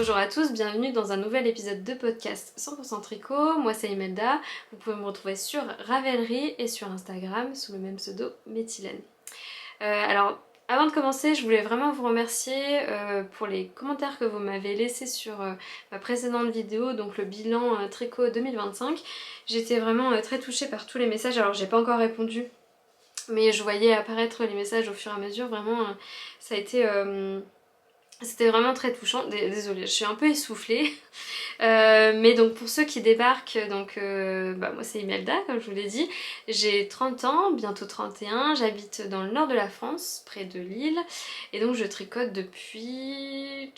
Bonjour à tous, bienvenue dans un nouvel épisode de podcast 100% tricot. Moi c'est Imelda, vous pouvez me retrouver sur Ravelry et sur Instagram sous le même pseudo Méthylène. Alors avant de commencer, je voulais vraiment vous remercier pour les commentaires que vous m'avez laissés sur ma précédente vidéo, donc le bilan tricot 2025. J'étais vraiment très touchée par tous les messages, alors j'ai pas encore répondu, mais je voyais apparaître les messages au fur et à mesure, vraiment ça a été... C'était vraiment très touchant. Désolée, je suis un peu essoufflée. Mais donc pour ceux qui débarquent, donc moi c'est Imelda comme je vous l'ai dit. J'ai 30 ans, bientôt 31. J'habite dans le nord de la France, près de Lille. Et donc je tricote depuis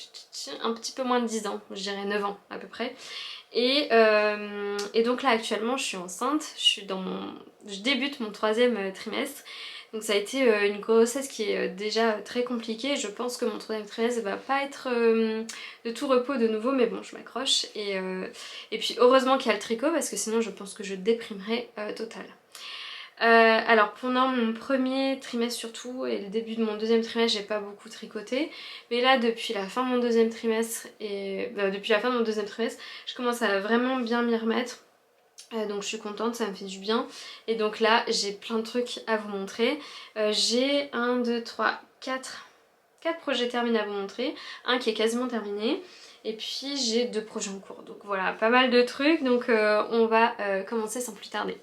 un petit peu moins de 10 ans, je dirais 9 ans à peu près. Et donc là actuellement je suis enceinte, je débute mon 3e trimestre. Donc ça a été une grossesse qui est déjà très compliquée. Je pense que mon 3e trimestre va pas être de tout repos de nouveau, mais bon, je m'accroche. Et puis heureusement qu'il y a le tricot, parce que sinon je pense que je déprimerais total. Alors pendant mon 1er trimestre surtout et le début de mon 2e trimestre, j'ai pas beaucoup tricoté. Mais là depuis la fin de mon 2e trimestre je commence à vraiment bien m'y remettre. Donc je suis contente, ça me fait du bien. Et donc là j'ai plein de trucs à vous montrer. J'ai 1, 2, 3, 4 projets terminés à vous montrer. Un qui est quasiment terminé. Et puis j'ai 2 projets en cours. Donc voilà, pas mal de trucs. Donc on va commencer sans plus tarder.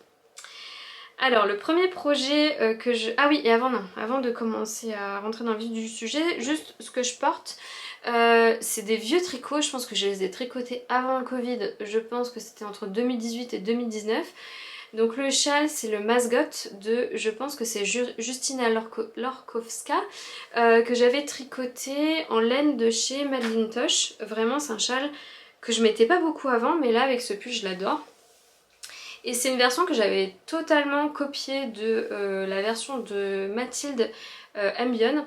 Alors le premier projet que je... Ah oui, et avant de commencer à rentrer dans le vif du sujet, juste ce que je porte, c'est des vieux tricots, je pense que je les ai tricotés avant le Covid, je pense que c'était entre 2018 et 2019. Donc le châle c'est le Masgot de, je pense que c'est Justina Lorkowska, que j'avais tricoté en laine de chez Madeline Tosh. Vraiment c'est un châle que je mettais pas beaucoup avant, mais là avec ce pull je l'adore. Et c'est une version que j'avais totalement copiée de la version de Mathilde Ambion.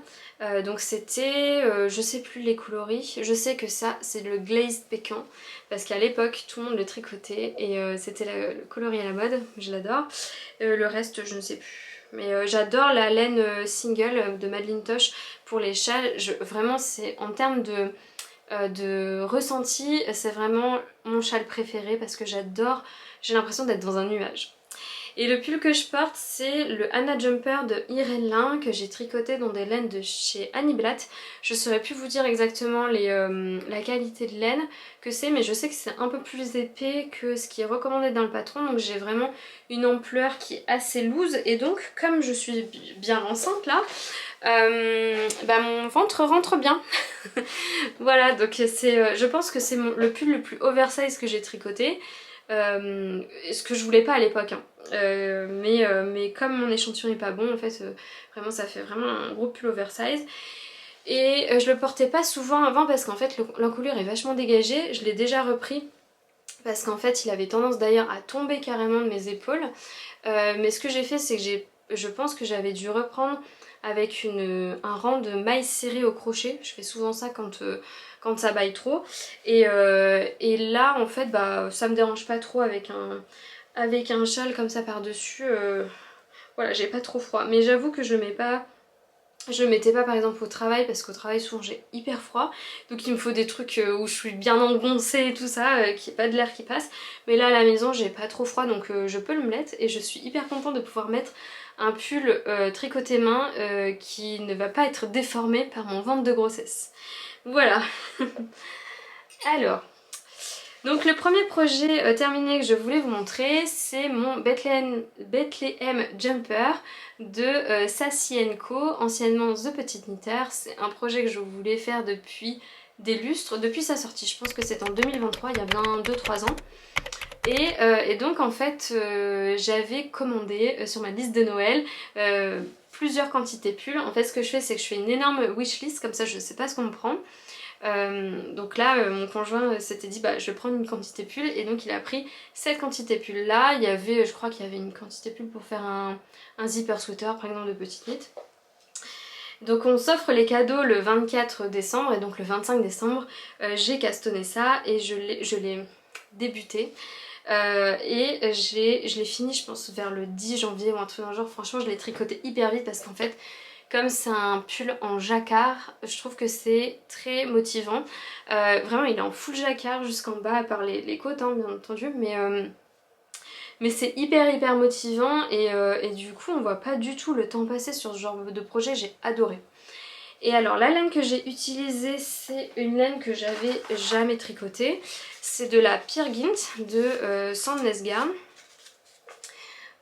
Donc c'était, je sais plus les coloris, je sais que ça c'est le glazed pécan, parce qu'à l'époque tout le monde le tricotait et c'était le coloris à la mode, je l'adore. Le reste je ne sais plus. Mais j'adore la laine single de Madeline Tosh pour les châles. Vraiment c'est en termes de ressenti, c'est vraiment mon châle préféré parce que j'adore, j'ai l'impression d'être dans un nuage. Et le pull que je porte c'est le Anna Jumper de Irene Lin que j'ai tricoté dans des laines de chez Annie Blatt. Je saurais plus vous dire exactement la qualité de laine que c'est, mais je sais que c'est un peu plus épais que ce qui est recommandé dans le patron, donc j'ai vraiment une ampleur qui est assez loose. Et donc comme je suis bien enceinte là, mon ventre rentre bien. Voilà, donc je pense que c'est le pull le plus oversize que j'ai tricoté. Ce que je voulais pas à l'époque, hein. Mais comme mon échantillon est pas bon, en fait, vraiment ça fait vraiment un gros pull oversize. Et je le portais pas souvent avant parce qu'en fait l'encolure est vachement dégagée. Je l'ai déjà repris parce qu'en fait il avait tendance d'ailleurs à tomber carrément de mes épaules. Mais ce que j'ai fait c'est que je pense que j'avais dû reprendre avec un rang de mailles serrées au crochet. Je fais souvent ça quand ça baille trop. Et là en fait ça me dérange pas trop avec un châle comme ça par dessus. Voilà, j'ai pas trop froid. Mais j'avoue que je le mettais pas par exemple au travail parce qu'au travail souvent j'ai hyper froid, donc il me faut des trucs où je suis bien engoncée et tout ça, qu'il n'y ait pas de l'air qui passe. Mais là à la maison j'ai pas trop froid, donc je peux le mettre et je suis hyper contente de pouvoir mettre un pull tricoté main qui ne va pas être déformé par mon ventre de grossesse. Voilà. Alors, donc le premier projet terminé que je voulais vous montrer, c'est mon Bethlehem Jumper de Sassy & Co, anciennement The Petite Knitter. C'est un projet que je voulais faire depuis des lustres, depuis sa sortie. Je pense que c'est en 2023, il y a bien 2-3 ans. Et donc en fait j'avais commandé sur ma liste de Noël plusieurs quantités pulls. En fait ce que je fais c'est que je fais une énorme wishlist, comme ça je sais pas ce qu'on me prend. Donc là mon conjoint s'était dit je vais prendre une quantité pull, et donc il a pris cette quantité pull là. Il y avait, je crois qu'il y avait une quantité pull pour faire un zipper sweater par exemple de petite knit. Donc on s'offre les cadeaux le 24 décembre et donc le 25 décembre j'ai castonné ça et je l'ai débuté. Et je l'ai fini je pense vers le 10 janvier ou un truc dans le genre. Franchement je l'ai tricoté hyper vite parce qu'en fait comme c'est un pull en jacquard, je trouve que c'est très motivant. Vraiment il est en full jacquard jusqu'en bas, à part les côtes hein, bien entendu, mais c'est hyper motivant et du coup on voit pas du tout le temps passer sur ce genre de projet, j'ai adoré. Et alors la laine que j'ai utilisée, c'est une laine que j'avais jamais tricotée. C'est de la Peer Gynt de Sandnesgarn.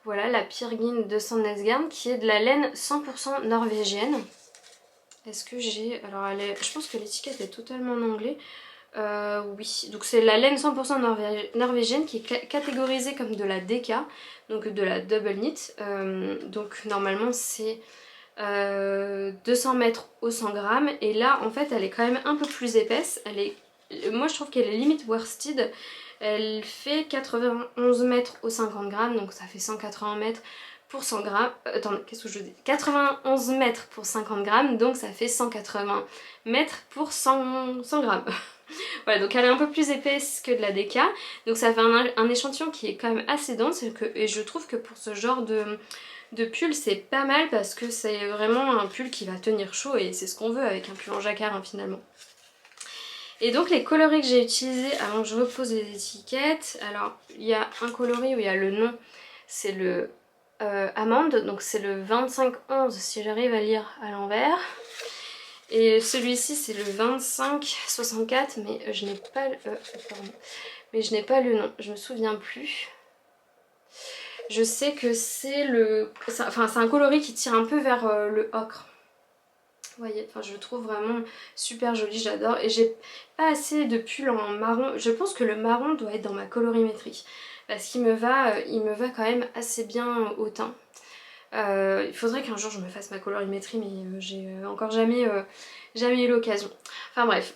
Voilà la Peer Gynt de Sandnesgarn qui est de la laine 100% norvégienne. Est-ce que j'ai... Alors je pense que l'étiquette est totalement en anglais. Oui, donc c'est la laine 100% norvégienne qui est catégorisée comme de la DK, donc de la double knit. Donc normalement c'est 200 mètres au 100 grammes et là en fait elle est quand même un peu plus épaisse. Moi je trouve qu'elle est limite worsted. Elle fait 91 mètres au 50 grammes, donc ça fait 180 mètres pour 100 grammes. Attendez, qu'est-ce que je dis? 91 mètres pour 50 grammes, donc ça fait 180 mètres pour 100 grammes. Voilà, donc elle est un peu plus épaisse que de la DK, donc ça fait un échantillon qui est quand même assez dense et je trouve que pour ce genre de pull c'est pas mal parce que c'est vraiment un pull qui va tenir chaud et c'est ce qu'on veut avec un pull en jacquard hein, finalement. Et donc les coloris que j'ai utilisés avant que je repose les étiquettes, alors il y a un coloris où il y a le nom, c'est le amande, donc c'est le 2511 si j'arrive à lire à l'envers. Et celui-ci c'est le 2564 mais je n'ai pas je n'ai pas le nom, je me souviens plus. Je sais que c'est c'est un coloris qui tire un peu vers le ocre. Vous voyez, enfin je le trouve vraiment super joli, j'adore. Et j'ai pas assez de pull en marron. Je pense que le marron doit être dans ma colorimétrie. Parce qu'il il me va quand même assez bien au teint. Il faudrait qu'un jour je me fasse ma colorimétrie mais j'ai encore jamais eu l'occasion. Enfin bref,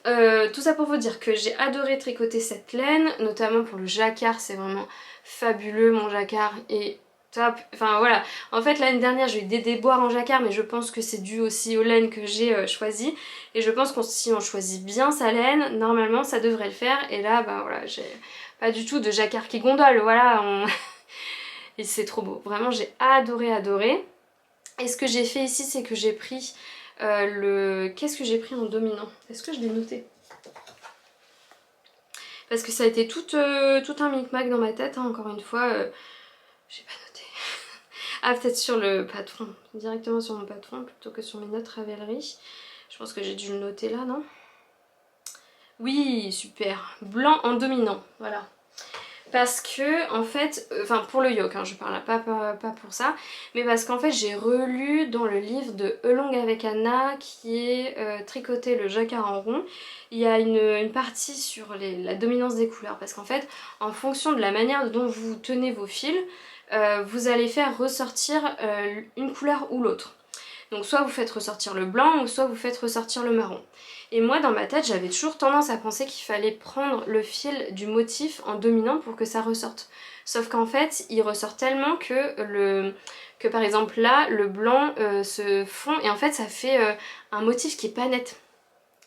tout ça pour vous dire que j'ai adoré tricoter cette laine, notamment pour le jacquard, c'est vraiment fabuleux mon jacquard est top. Enfin voilà, en fait l'année dernière j'ai eu des déboires en jacquard mais je pense que c'est dû aussi aux laines que j'ai choisies et je pense que si on choisit bien sa laine, normalement ça devrait le faire et là bah voilà, j'ai pas du tout de jacquard qui gondole, voilà, et c'est trop beau, vraiment j'ai adoré. Et ce que j'ai fait ici c'est que j'ai pris qu'est-ce que j'ai pris en dominant? Est-ce que je l'ai noté? Parce que ça a été tout un micmac dans ma tête, hein, encore une fois, j'ai pas noté. Ah peut-être sur le patron, directement sur mon patron plutôt que sur mes notes Ravelry. Je pense que j'ai dû le noter là, non? Oui, super, blanc en dominant, voilà. Parce que en fait, enfin pour le yoke, hein, je parle pas pour ça, mais parce qu'en fait j'ai relu dans le livre de Elong avec Anna qui est tricoter le jacquard en rond, il y a une partie sur la dominance des couleurs parce qu'en fait en fonction de la manière dont vous tenez vos fils, vous allez faire ressortir une couleur ou l'autre. Donc soit vous faites ressortir le blanc ou soit vous faites ressortir le marron. Et moi dans ma tête j'avais toujours tendance à penser qu'il fallait prendre le fil du motif en dominant pour que ça ressorte. Sauf qu'en fait il ressort tellement que par exemple là le blanc se fond et en fait ça fait un motif qui est pas net.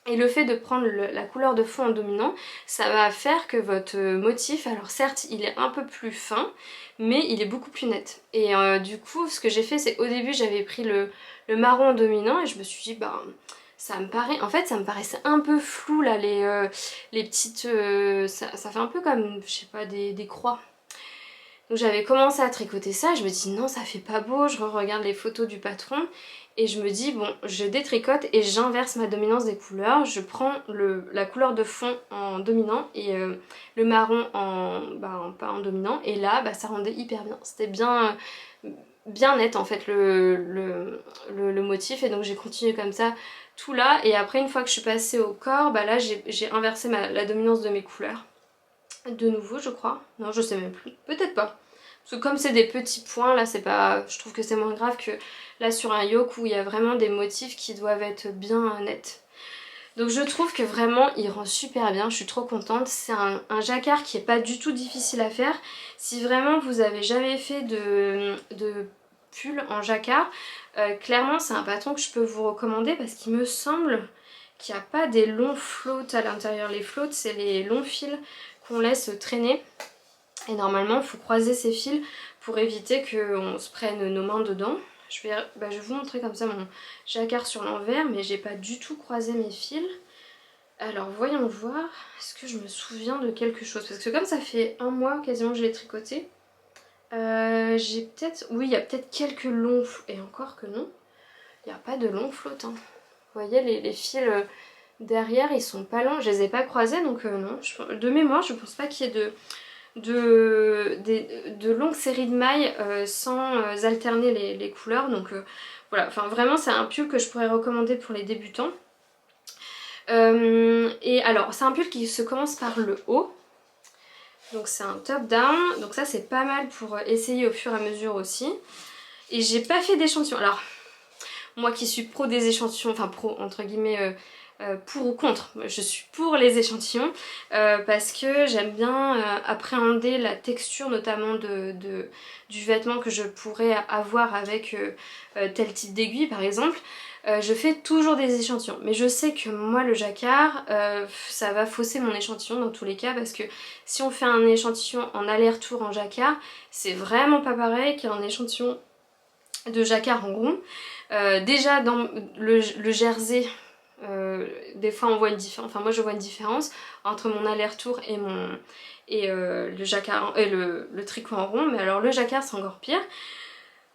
Et le fait de prendre la couleur de fond en dominant, ça va faire que votre motif, alors certes il est un peu plus fin, mais il est beaucoup plus net. Et du coup ce que j'ai fait c'est au début j'avais pris le marron en dominant et je me suis dit bah ça me paraît, en fait ça me paraissait un peu flou là les petites, ça fait un peu comme je sais pas des croix. Donc j'avais commencé à tricoter ça, je me dis non ça fait pas beau, je regarde les photos du patron et je me dis bon je détricote et j'inverse ma dominance des couleurs, je prends la couleur de fond en dominant et le marron pas en dominant et là bah, ça rendait hyper bien, c'était bien net en fait le motif et donc j'ai continué comme ça tout là et après une fois que je suis passée au corps bah là j'ai inversé la dominance de mes couleurs. De nouveau je crois, non je sais même plus, peut-être pas. Parce que comme c'est des petits points là c'est pas, je trouve que c'est moins grave que là sur un yoke où il y a vraiment des motifs qui doivent être bien nets. Donc je trouve que vraiment il rend super bien, je suis trop contente. C'est un jacquard qui est pas du tout difficile à faire. Si vraiment vous avez jamais fait de pull en jacquard, clairement c'est un patron que je peux vous recommander parce qu'il me semble qu'il n'y a pas des longs floats à l'intérieur. Les floats c'est les longs fils qu'on laisse traîner et normalement il faut croiser ces fils pour éviter qu'on se prenne nos mains dedans. je vais vous montrer comme ça mon jacquard sur l'envers, mais j'ai pas du tout croisé mes fils. Alors voyons voir, est-ce que je me souviens de quelque chose? Parce que comme ça fait un mois quasiment que je l'ai tricoté, j'ai peut-être... Oui, il y a peut-être quelques longs... Et encore que non, il n'y a pas de longs flottants. Vous voyez, les fils derrière, ils sont pas longs. Je les ai pas croisés, donc non. De mémoire, je pense pas qu'il y ait de longues séries de mailles sans alterner les couleurs. Donc voilà, enfin vraiment, c'est un pull que je pourrais recommander pour les débutants. Et alors, c'est un pull qui se commence par le haut. Donc c'est un top down, donc ça c'est pas mal pour essayer au fur et à mesure aussi. Et j'ai pas fait d'échantillon. Alors, moi qui suis pro des échantillons, enfin pro entre guillemets, pour ou contre, je suis pour les échantillons parce que j'aime bien appréhender la texture notamment du vêtement que je pourrais avoir avec tel type d'aiguille par exemple. Je fais toujours des échantillons, mais je sais que moi le jacquard, ça va fausser mon échantillon dans tous les cas parce que si on fait un échantillon en aller-retour en jacquard, c'est vraiment pas pareil qu'un échantillon de jacquard en rond. Déjà dans le jersey, des fois on voit une différence, enfin moi je vois une différence entre mon aller-retour et le jacquard et le tricot en rond, mais alors le jacquard c'est encore pire.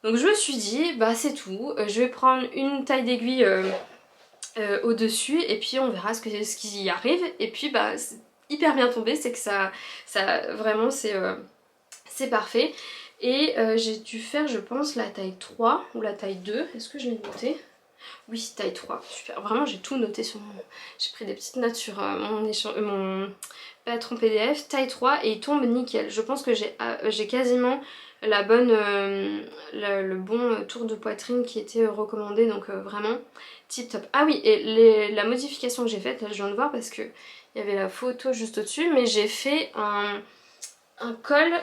Donc je me suis dit, bah c'est tout, je vais prendre une taille d'aiguille au-dessus et puis on verra ce qui y arrive. Et puis bah c'est hyper bien tombé, c'est que ça vraiment c'est parfait. Et j'ai dû faire je pense la taille 3 ou la taille 2, est-ce que je l'ai noté? Oui, taille 3, super, vraiment j'ai tout noté sur mon... J'ai pris des petites notes sur mon patron PDF, taille 3 et il tombe nickel. Je pense que j'ai quasiment la bonne, le bon tour de poitrine qui était recommandé, donc vraiment tip top. Ah oui, et la modification que j'ai faite, là je viens de voir parce que il y avait la photo juste au-dessus, mais j'ai fait un col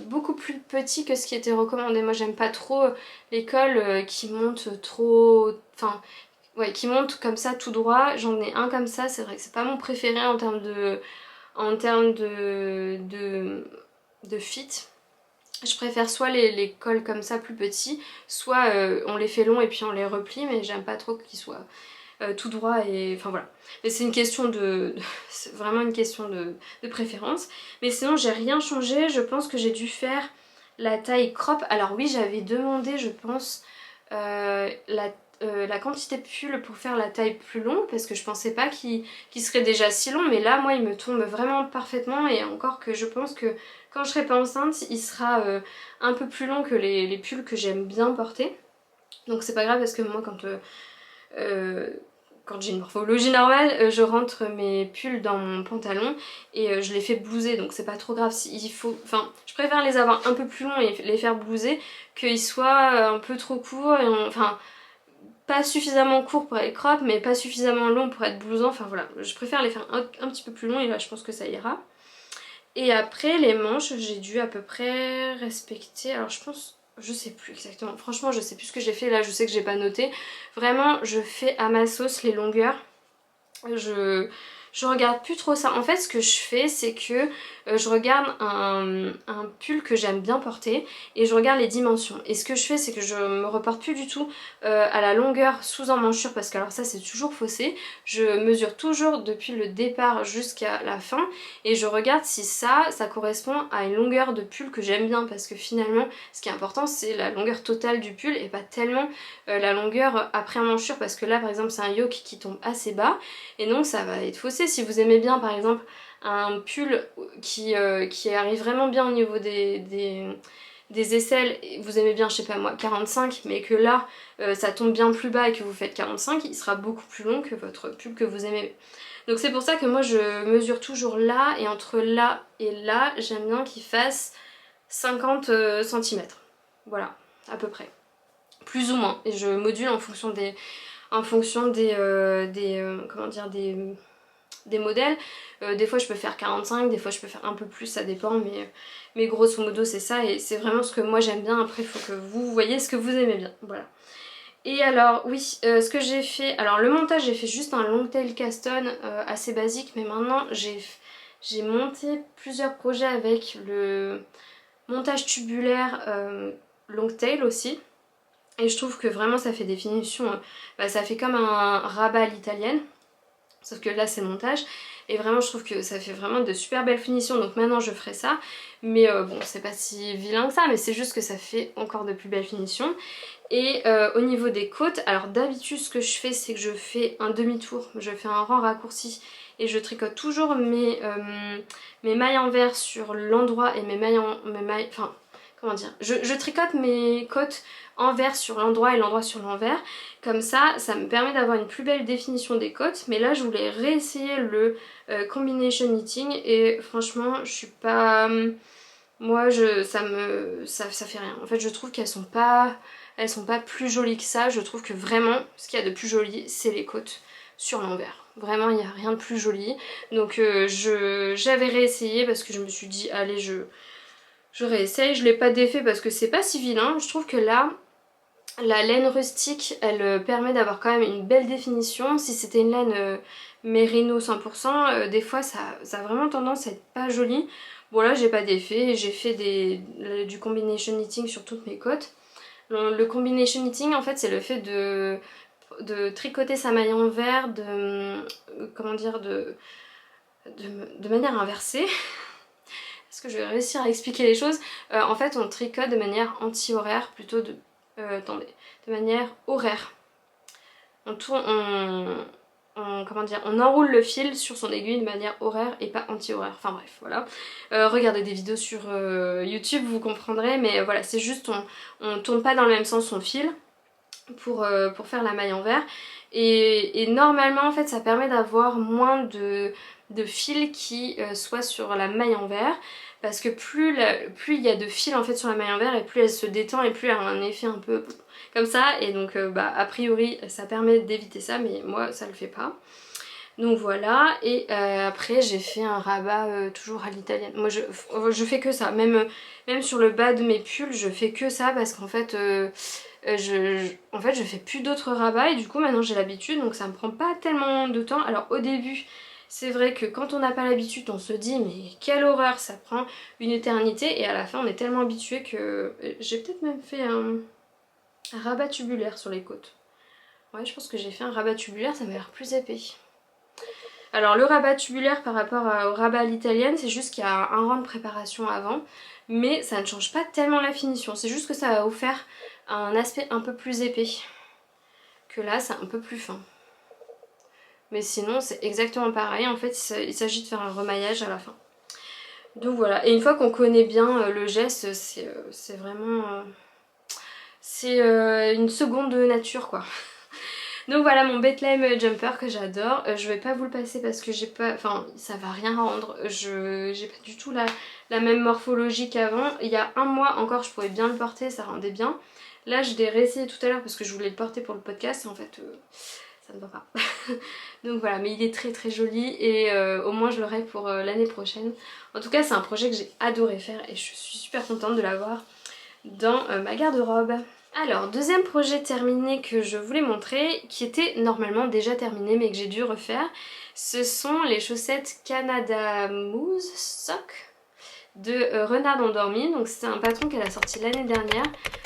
beaucoup plus petit que ce qui était recommandé. Moi j'aime pas trop les cols qui montent trop... Enfin, ouais, qui montent comme ça tout droit. J'en ai un comme ça, c'est vrai que c'est pas mon préféré en termes de fit. Je préfère soit les cols comme ça plus petits, soit on les fait longs et puis on les replie, mais j'aime pas trop qu'ils soient tout droit et... Enfin voilà. Mais c'est une question c'est vraiment une question de préférence. Mais sinon j'ai rien changé, je pense que j'ai dû faire la taille crop. Alors oui, j'avais demandé je pense la quantité de pull pour faire la taille plus longue parce que je pensais pas qu'il serait déjà si long, mais là moi il me tombe vraiment parfaitement et encore que je pense que quand je serai pas enceinte il sera un peu plus long que les pulls que j'aime bien porter. Donc c'est pas grave parce que moi quand j'ai une morphologie normale, je rentre mes pulls dans mon pantalon et je les fais blouser, donc c'est pas trop grave. Enfin, je préfère les avoir un peu plus longs et les faire blouser qu'ils soient un peu trop courts, enfin pas suffisamment courts pour être crop, mais pas suffisamment longs pour être blousant. Enfin voilà, je préfère les faire un petit peu plus longs et là je pense que ça ira. Et après les manches, j'ai dû à peu près respecter, alors je pense... Je sais plus exactement, franchement je sais plus ce que j'ai fait, là je sais que j'ai pas noté. Vraiment je fais à ma sauce les longueurs. Je regarde plus trop ça. En fait ce que je fais c'est que je regarde un pull que j'aime bien porter et je regarde les dimensions. Et ce que je fais c'est que je me reporte plus du tout à la longueur sous emmanchure parce que alors ça c'est toujours faussé. Je mesure toujours depuis le départ jusqu'à la fin et je regarde si ça correspond à une longueur de pull que j'aime bien parce que finalement ce qui est important c'est la longueur totale du pull et pas tellement la longueur après emmanchure parce que là par exemple c'est un yoke qui tombe assez bas et donc ça va être faussé. Si vous aimez bien par exemple un pull qui arrive vraiment bien au niveau des aisselles, vous aimez bien je sais pas moi 45 mais que là ça tombe bien plus bas et que vous faites 45, il sera beaucoup plus long que votre pull que vous aimez. Donc c'est pour ça que moi je mesure toujours là et entre là et là j'aime bien qu'il fasse 50 cm. Voilà, à peu près. Plus ou moins. Et je module en fonction des comment dire, des modèles. Des fois je peux faire 45, des fois je peux faire un peu plus, ça dépend, mais grosso modo c'est ça et c'est vraiment ce que moi j'aime bien. Après il faut que vous voyez ce que vous aimez bien, voilà. Et alors oui, ce que j'ai fait, alors le montage j'ai fait juste un long tail caston assez basique, mais maintenant j'ai monté plusieurs projets avec le montage tubulaire long tail aussi. Et je trouve que vraiment ça fait des finitions, ça fait comme un rabat à l'italienne, sauf que là c'est le montage. Et vraiment je trouve que ça fait vraiment de super belles finitions, donc maintenant je ferai ça. Mais bon, c'est pas si vilain que ça, mais c'est juste que ça fait encore de plus belles finitions. Et au niveau des côtes, alors d'habitude ce que je fais c'est que je fais un demi-tour, je fais un rang raccourci et je tricote toujours mes mailles envers sur l'endroit et enfin comment dire, je tricote mes côtes envers sur l'endroit et l'endroit sur l'envers, comme ça me permet d'avoir une plus belle définition des côtes. Mais là je voulais réessayer le combination knitting et franchement je suis pas... moi ça fait rien, en fait je trouve qu'elles sont pas plus jolies que ça. Je trouve que vraiment ce qu'il y a de plus joli c'est les côtes sur l'envers. Vraiment il n'y a rien de plus joli. Donc j'avais réessayé parce que je me suis dit allez je réessaye. Je l'ai pas défait parce que c'est pas si vilain. Je trouve que là la laine rustique elle permet d'avoir quand même une belle définition. Si c'était une laine mérino 100%, des fois ça a vraiment tendance à être pas joli. Bon là j'ai pas d'effet, j'ai fait du combination knitting sur toutes mes côtes. Le combination knitting en fait c'est le fait de tricoter sa maille envers comment dire, de manière inversée. Est-ce que je vais réussir à expliquer les choses? En fait on tricote de manière anti-horaire plutôt attendez, de manière horaire. On tourne, comment dire, on enroule le fil sur son aiguille de manière horaire et pas anti-horaire. Enfin bref, voilà. Regardez des vidéos sur YouTube, vous comprendrez, mais voilà, c'est juste on tourne pas dans le même sens son fil pour faire la maille envers. Et normalement, en fait, ça permet d'avoir moins de fils qui soient sur la maille envers. Parce que plus il y a de fils en fait sur la maille envers et plus elle se détend et plus elle a un effet un peu comme ça. Et donc a priori ça permet d'éviter ça, mais moi ça le fait pas. Donc voilà, et après j'ai fait un rabat toujours à l'italienne. Moi je fais que ça, même sur le bas de mes pulls je fais que ça parce qu'en fait je fais plus d'autres rabats et du coup maintenant j'ai l'habitude, donc ça me prend pas tellement de temps. Alors au début c'est vrai que quand on n'a pas l'habitude on se dit mais quelle horreur, ça prend une éternité, et à la fin on est tellement habitué que j'ai peut-être même fait un rabat tubulaire sur les côtes. Ouais, je pense que j'ai fait un rabat tubulaire, ça m'a l'air plus épais. Alors le rabat tubulaire par rapport au rabat à l'italienne, c'est juste qu'il y a un rang de préparation avant, mais ça ne change pas tellement la finition, c'est juste que ça va vous faire un aspect un peu plus épais, que là c'est un peu plus fin. Mais sinon c'est exactement pareil, en fait il s'agit de faire un remaillage à la fin. Donc voilà, et une fois qu'on connaît bien le geste, c'est vraiment... c'est une seconde nature quoi. Donc voilà mon Bethlehem jumper que j'adore. Je vais pas vous le passer parce que j'ai pas... Enfin ça va rien rendre. J'ai pas du tout la même morphologie qu'avant. Il y a un mois encore je pouvais bien le porter, ça rendait bien. Là je l'ai réessayé tout à l'heure parce que je voulais le porter pour le podcast et en fait ça ne va pas. Donc voilà, mais il est très très joli et au moins je l'aurai pour l'année prochaine. En tout cas c'est un projet que j'ai adoré faire et je suis super contente de l'avoir dans ma garde-robe. Alors, deuxième projet terminé que je voulais montrer, qui était normalement déjà terminé mais que j'ai dû refaire, ce sont les chaussettes Canada Moose Sock de Renard Endormi. Donc c'était un patron qu'elle a sorti l'année dernière,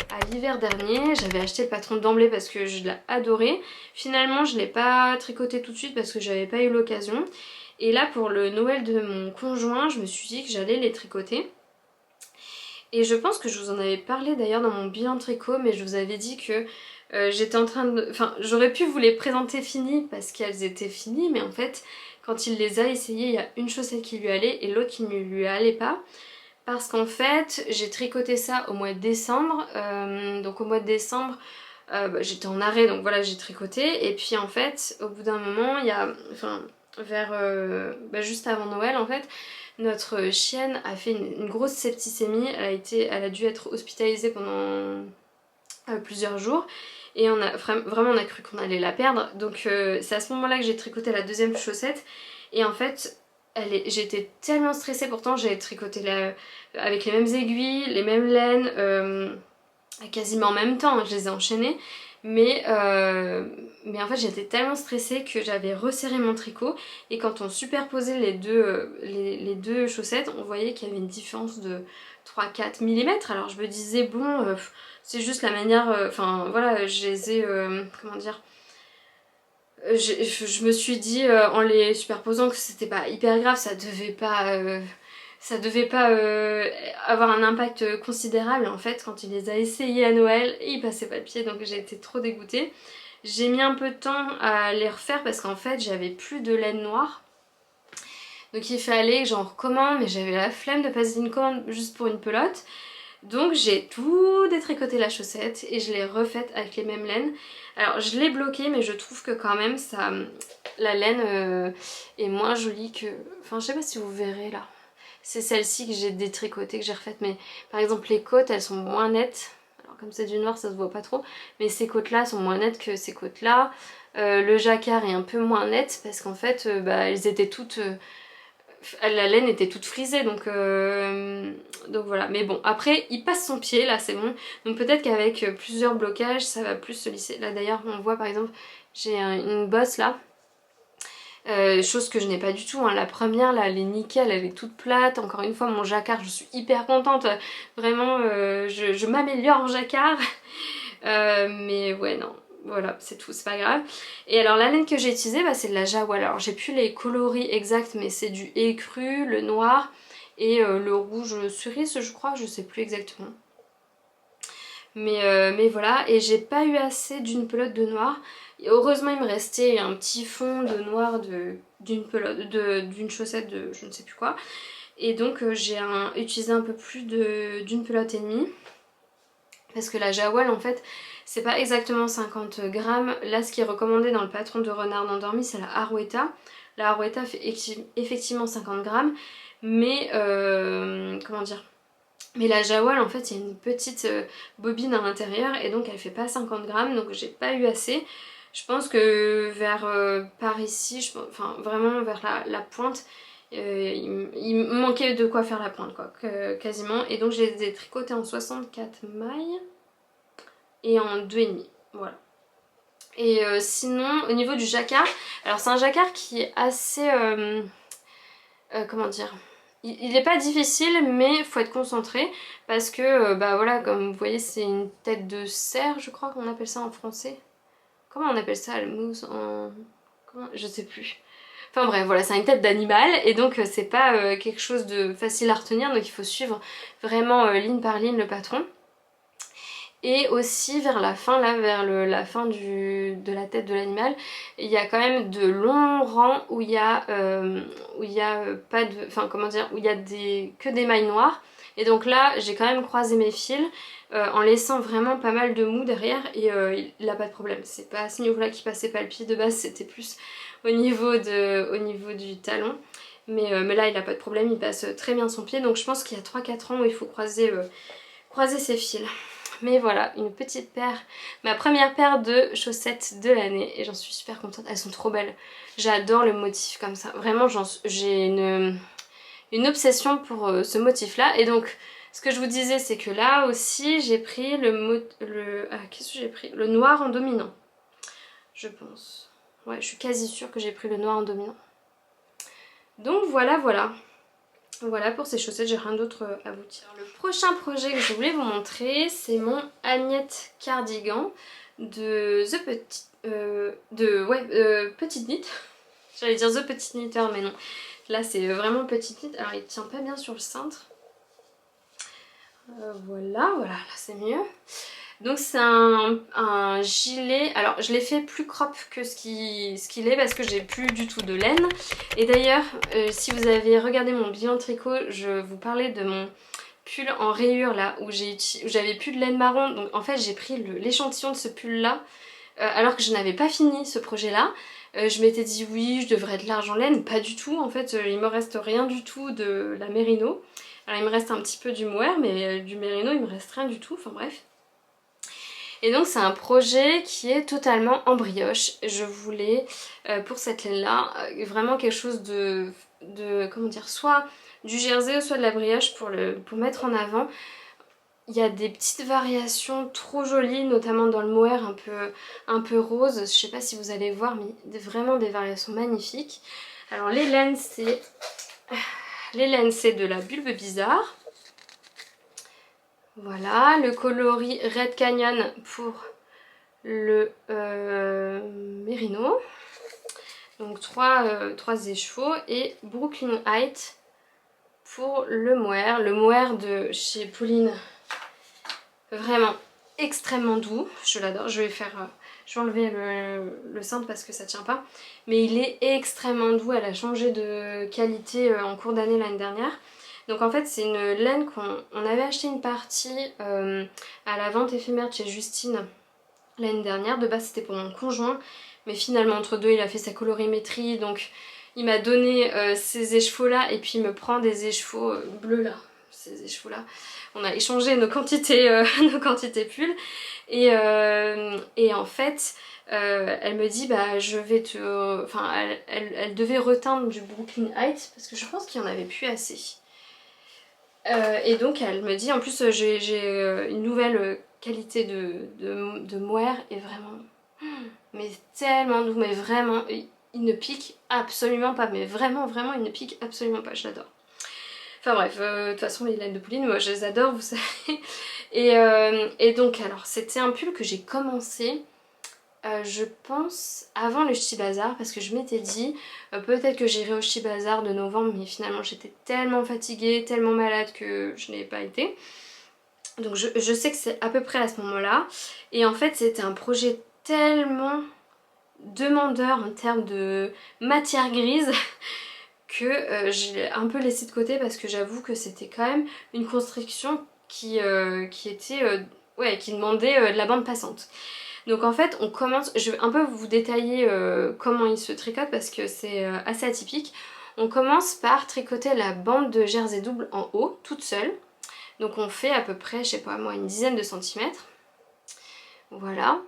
à l'hiver dernier. J'avais acheté le patron d'emblée parce que je l'ai adoré. Finalement je ne l'ai pas tricoté tout de suite parce que j'avais pas eu l'occasion. Et là pour le Noël de mon conjoint, je me suis dit que j'allais les tricoter. Et je pense que je vous en avais parlé d'ailleurs dans mon bilan tricot, mais je vous avais dit que j'étais en train de... Enfin, j'aurais pu vous les présenter finies parce qu'elles étaient finies, mais en fait, quand il les a essayées, il y a une chaussette qui lui allait et l'autre qui ne lui allait pas. Parce qu'en fait, j'ai tricoté ça au mois de décembre, donc au mois de décembre, j'étais en arrêt, donc voilà, j'ai tricoté. Et puis en fait, au bout d'un moment, il y a... Enfin, juste avant Noël en fait, notre chienne a fait une grosse septicémie, elle a dû être hospitalisée pendant plusieurs jours et vraiment on a cru qu'on allait la perdre. Donc c'est à ce moment là que j'ai tricoté la deuxième chaussette et en fait j'étais tellement stressée, pourtant j'ai tricoté avec les mêmes aiguilles, les mêmes laines, quasiment en même temps, je les ai enchaînées. mais en fait j'étais tellement stressée que j'avais resserré mon tricot et quand on superposait les deux chaussettes, on voyait qu'il y avait une différence de 3-4 mm. Alors je me disais bon, c'est juste la manière, enfin voilà, je les ai, comment dire, je me suis dit en les superposant que c'était pas hyper grave, ça devait pas avoir un impact considérable. En fait, quand il les a essayés à Noël, il passait pas le pied, donc j'ai été trop dégoûtée. J'ai mis un peu de temps à les refaire parce qu'en fait j'avais plus de laine noire. Donc il fallait que j'en recommande, mais j'avais la flemme de passer une commande juste pour une pelote. Donc j'ai tout détricoté la chaussette et je l'ai refaite avec les mêmes laines. Alors je l'ai bloquée, mais je trouve que quand même ça, la laine est moins jolie que... Enfin je sais pas si vous verrez là. C'est celle-ci que j'ai détricotée, que j'ai refaite, mais par exemple les côtes elles sont moins nettes. Alors comme c'est du noir ça se voit pas trop, mais ces côtes là sont moins nettes que ces côtes là. Le jacquard est un peu moins net parce qu'en fait elles étaient toutes... la laine était toute frisée donc voilà, mais bon après il passe son pied là, c'est bon, donc peut-être qu'avec plusieurs blocages ça va plus se lisser. Là d'ailleurs on voit par exemple j'ai une bosse là, chose que je n'ai pas du tout, hein. La première là elle est nickel, elle est toute plate. Encore une fois mon jacquard, je suis hyper contente, vraiment je m'améliore en jacquard. Mais ouais non, voilà c'est tout, c'est pas grave. Et alors la laine que j'ai utilisée c'est de la Jawal. Alors j'ai plus les coloris exacts mais c'est du écru, le noir et le rouge cerise je crois, je sais plus exactement. Mais voilà, et j'ai pas eu assez d'une pelote de noir. Et heureusement il me restait un petit fond de noir d'une chaussette de je ne sais plus quoi. Et donc j'ai utilisé un peu plus d'une pelote et demie. Parce que la Jawal en fait c'est pas exactement 50 grammes. Là ce qui est recommandé dans le patron de Renard endormi c'est la Harweta. La Harweta fait effectivement 50 grammes. Mais comment dire, mais la Jawal en fait il y a une petite bobine à l'intérieur et donc elle fait pas 50 grammes, donc j'ai pas eu assez. Je pense que vers par ici, enfin vraiment vers la pointe, il me manquait de quoi faire la pointe quoi, quasiment. Et donc je les ai tricotés en 64 mailles et en 2,5, voilà. Et sinon au niveau du jacquard, alors c'est un jacquard qui est assez... comment dire, il est pas difficile mais faut être concentré parce que bah voilà, comme vous voyez c'est une tête de cerf, je crois qu'on appelle ça en français. Comment on appelle ça, le mousse en... Comment... Je sais plus. Enfin bref, voilà, c'est une tête d'animal et donc c'est pas quelque chose de facile à retenir, donc il faut suivre vraiment ligne par ligne le patron. Et aussi vers la fin, là, vers la fin de la tête de l'animal, il y a quand même de longs rangs où il y a, pas de, enfin comment dire, où il y a que des mailles noires. Et donc là, j'ai quand même croisé mes fils en laissant vraiment pas mal de mou derrière et il a pas de problème. C'est pas à ce niveau-là qu'il passait pas le pied de base, c'était plus au niveau du talon. Mais là, il a pas de problème, il passe très bien son pied. Donc je pense qu'il y a 3-4 ans où il faut croiser ses fils. Mais voilà, une petite paire, ma première paire de chaussettes de l'année et j'en suis super contente, elles sont trop belles. J'adore le motif comme ça, vraiment j'ai une obsession pour ce motif là. Et donc ce que je vous disais c'est que là aussi j'ai pris qu'est-ce que j'ai pris, le noir en dominant, je pense. Ouais, je suis quasi sûre que j'ai pris le noir en dominant. Donc voilà. Voilà pour ces chaussettes, j'ai rien d'autre à vous dire. Le prochain projet que je voulais vous montrer, c'est mon Agnette cardigan de Petite Knit. J'allais dire The Petite Knitter, mais non. Là, c'est vraiment Petite Knit. Alors, il tient pas bien sur le cintre. Voilà, là c'est mieux. Donc c'est un gilet, alors je l'ai fait plus crop que ce qu'il est parce que j'ai plus du tout de laine. Et d'ailleurs si vous avez regardé mon bilan tricot, je vous parlais de mon pull en rayure là où j'avais plus de laine marron. Donc en fait j'ai pris l'échantillon de ce pull là alors que je n'avais pas fini ce projet là. Je m'étais dit oui je devrais être large en laine, pas du tout en fait, il me reste rien du tout de la Merino. Alors il me reste un petit peu du mohair mais du Merino il me reste rien du tout, enfin bref. Et donc c'est un projet qui est totalement en brioche. Je voulais pour cette laine là vraiment quelque chose de comment dire, soit du jersey ou soit de la brioche pour mettre en avant. il y a des petites variations trop jolies, notamment dans le mohair un peu rose. Je sais pas si vous allez voir, mais vraiment des variations magnifiques. Alors les laines, c'est de la Bulbe Bizarre. Voilà, le coloris Red Canyon pour le Mérino. Donc 3 échevaux et Brooklyn Heights pour le mohair. Le mohair de chez Pauline, vraiment extrêmement doux, je l'adore. Je vais enlever le cintre parce que ça tient pas. Mais il est extrêmement doux, elle a changé de qualité en cours d'année l'année dernière. Donc en fait c'est une laine qu'on avait acheté une partie à la vente éphémère de chez Justine l'année dernière. De base c'était pour mon conjoint, mais finalement entre deux il a fait sa colorimétrie, donc il m'a donné ces écheveaux là et puis il me prend des écheveaux bleus là, ces écheveaux là. On a échangé nos quantités, nos quantités pulls et en fait elle me dit bah je vais te... Enfin elle devait reteindre du Brooklyn Heights parce que je pense qu'il n'y en avait plus assez. Et donc elle me dit en plus j'ai une nouvelle qualité de mohair et vraiment mais tellement doux, mais vraiment il ne pique absolument pas, mais vraiment il ne pique absolument pas, je l'adore. Enfin bref, de toute façon les laines de Pauline moi je les adore vous savez. Et donc alors c'était un pull que j'ai commencé je pense avant le Ch'ti Bazar parce que je m'étais dit peut-être que j'irai au Ch'ti Bazar de novembre, mais finalement j'étais tellement fatiguée, tellement malade que je n'ai pas été. Donc je sais que c'est à peu près à ce moment-là. Et en fait c'était un projet tellement demandeur en termes de matière grise que je l'ai un peu laissé de côté parce que j'avoue que c'était quand même une construction qui était... ouais, qui demandait de la bande passante. Donc en fait on commence, je vais un peu vous détailler comment il se tricote parce que c'est assez atypique. On commence par tricoter la bande de jersey double en haut, toute seule. Donc on fait à peu près, je sais pas moi, une dizaine de centimètres. Voilà.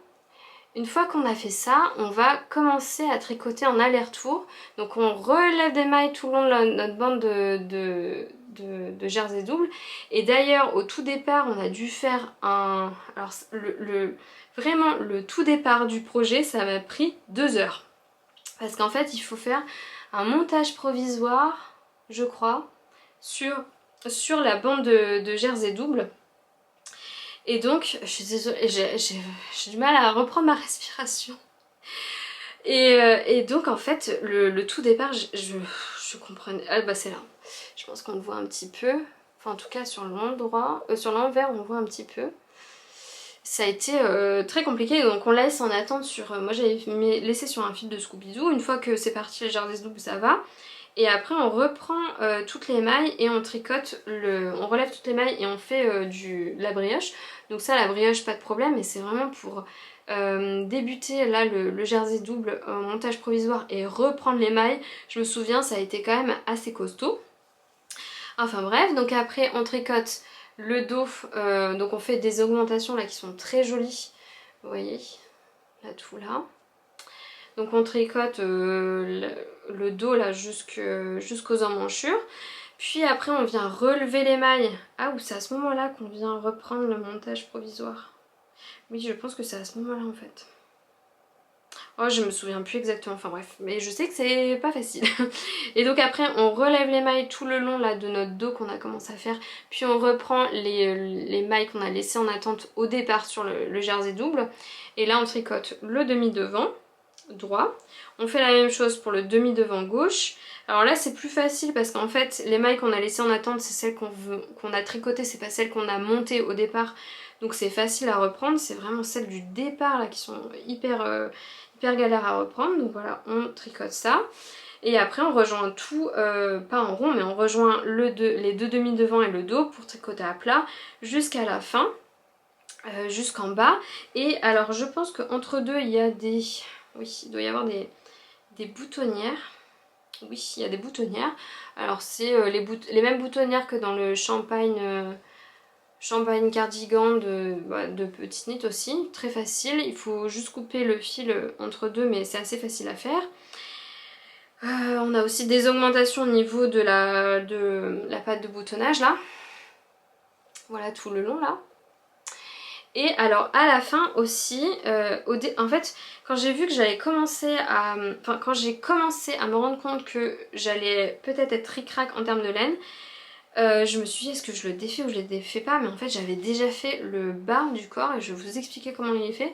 Une fois qu'on a fait ça, on va commencer à tricoter en aller-retour. Donc on relève des mailles tout le long de notre bande de jersey double. Et d'ailleurs au tout départ on a dû faire un... Alors vraiment le tout départ du projet ça m'a pris 2 heures. Parce qu'en fait il faut faire un montage provisoire, je crois, sur la bande de jersey double. Et donc, je suis désolée, j'ai du mal à reprendre ma respiration. Et donc, en fait, le tout départ, je comprenais... Ah bah c'est là. Je pense qu'on le voit un petit peu. Enfin, en tout cas, sur l'endroit... sur l'envers, on le voit un petit peu. Ça a été très compliqué, donc on laisse en attente sur... moi, j'avais laissé sur un fil de Scooby-Doo. Une fois que c'est parti, les jardins doubles, ça va. Et après on reprend toutes les mailles et on tricote, on relève toutes les mailles et on fait de la brioche. Donc ça la brioche pas de problème, mais c'est vraiment pour débuter là le jersey double en montage provisoire et reprendre les mailles. Je me souviens ça a été quand même assez costaud. Enfin bref, donc après on tricote le dos, donc on fait des augmentations là qui sont très jolies. Vous voyez, là tout là. Donc on tricote le dos là jusqu'aux emmanchures. Puis après on vient relever les mailles. Ah ou c'est à ce moment-là qu'on vient reprendre le montage provisoire. Oui je pense que c'est à ce moment-là en fait. Oh je me souviens plus exactement, enfin bref. Mais je sais que c'est pas facile. Et donc après on relève les mailles tout le long là de notre dos qu'on a commencé à faire. Puis on reprend les mailles qu'on a laissées en attente au départ sur le jersey double. Et là on tricote le demi-devant droit. On fait la même chose pour le demi-devant gauche. Alors là c'est plus facile parce qu'en fait les mailles qu'on a laissées en attente c'est celles qu'on a tricotées, c'est pas celles qu'on a montées au départ. Donc c'est facile à reprendre, c'est vraiment celles du départ là qui sont hyper galères à reprendre. Donc voilà, on tricote ça. Et après on rejoint tout, pas en rond mais on rejoint les deux demi-devants et le dos pour tricoter à plat jusqu'à la fin, jusqu'en bas. Et alors je pense qu'entre deux il y a des... Oui, il doit y avoir des boutonnières. Oui, il y a des boutonnières. Alors c'est les mêmes boutonnières que dans le champagne cardigan de Petit Knit aussi. Très facile. Il faut juste couper le fil entre deux, mais c'est assez facile à faire. On a aussi des augmentations au niveau de la pâte de boutonnage là. voilà tout le long là. Et alors à la fin aussi, en fait quand j'ai vu que j'allais commencer à... Enfin quand j'ai commencé à me rendre compte que j'allais peut-être être ric-rac en termes de laine, je me suis dit est-ce que je le défais ou je le défais pas, mais en fait j'avais déjà fait le bas du corps et je vais vous expliquer comment il est fait.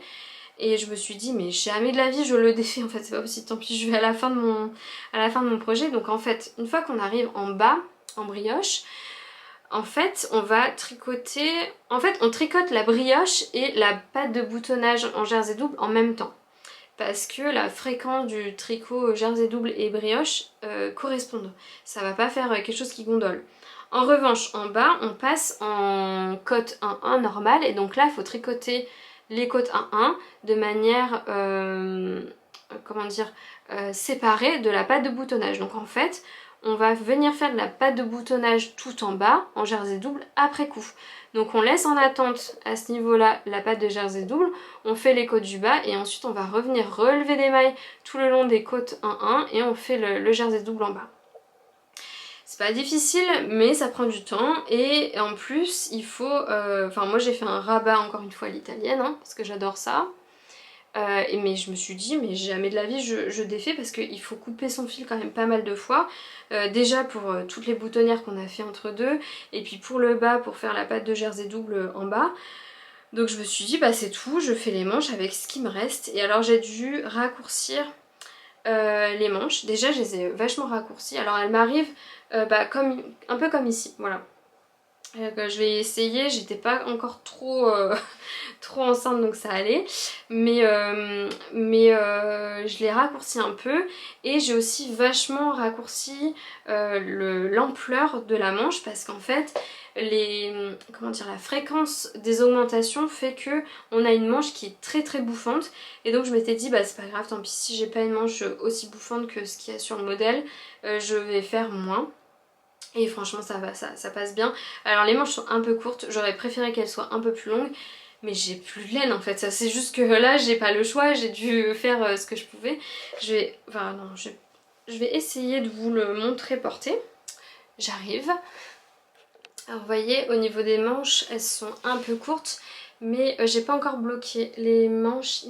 Et je me suis dit mais jamais de la vie je le défais, en fait c'est pas possible, tant pis je vais à la fin de mon projet. Donc en fait une fois qu'on arrive en bas, en brioche, en fait on va tricoter, en fait on tricote la brioche et la patte de boutonnage en jersey double en même temps. Parce que la fréquence du tricot jersey double et brioche correspondent. Ça va pas faire quelque chose qui gondole. En revanche en bas on passe en côte 1-1 normale et donc là il faut tricoter les côtes 1-1 de manière comment dire séparée de la patte de boutonnage. Donc en fait on va venir faire de la patte de boutonnage tout en bas en jersey double après coup. Donc on laisse en attente à ce niveau là la patte de jersey double, on fait les côtes du bas et ensuite on va revenir relever des mailles tout le long des côtes 1-1 et on fait le jersey double en bas. C'est pas difficile mais ça prend du temps et en plus il faut... Enfin moi j'ai fait un rabat encore une fois à l'italienne hein, parce que j'adore ça. Mais je me suis dit mais jamais de la vie je défais parce qu'il faut couper son fil quand même pas mal de fois. Déjà pour toutes les boutonnières qu'on a fait entre deux et puis pour le bas pour faire la patte de jersey double en bas. Donc je me suis dit bah c'est tout, je fais les manches avec ce qui me reste. Et alors j'ai dû raccourcir les manches. Déjà je les ai vachement raccourcies. Alors elles m'arrivent un peu comme ici, voilà. Je vais essayer, j'étais pas encore trop, trop enceinte donc ça allait, mais je l'ai raccourci un peu et j'ai aussi vachement raccourci l'ampleur de la manche parce qu'en fait la fréquence des augmentations fait que on a une manche qui est très très bouffante et donc je m'étais dit bah c'est pas grave, tant pis si j'ai pas une manche aussi bouffante que ce qu'il y a sur le modèle, je vais faire moins. Et franchement ça va, ça passe bien. Alors les manches sont un peu courtes, j'aurais préféré qu'elles soient un peu plus longues, mais j'ai plus de laine en fait. Ça c'est juste que là j'ai pas le choix, j'ai dû faire ce que je pouvais. Je vais essayer de vous le montrer porté. J'arrive. Alors vous voyez au niveau des manches elles sont un peu courtes, mais j'ai pas encore bloqué les manches.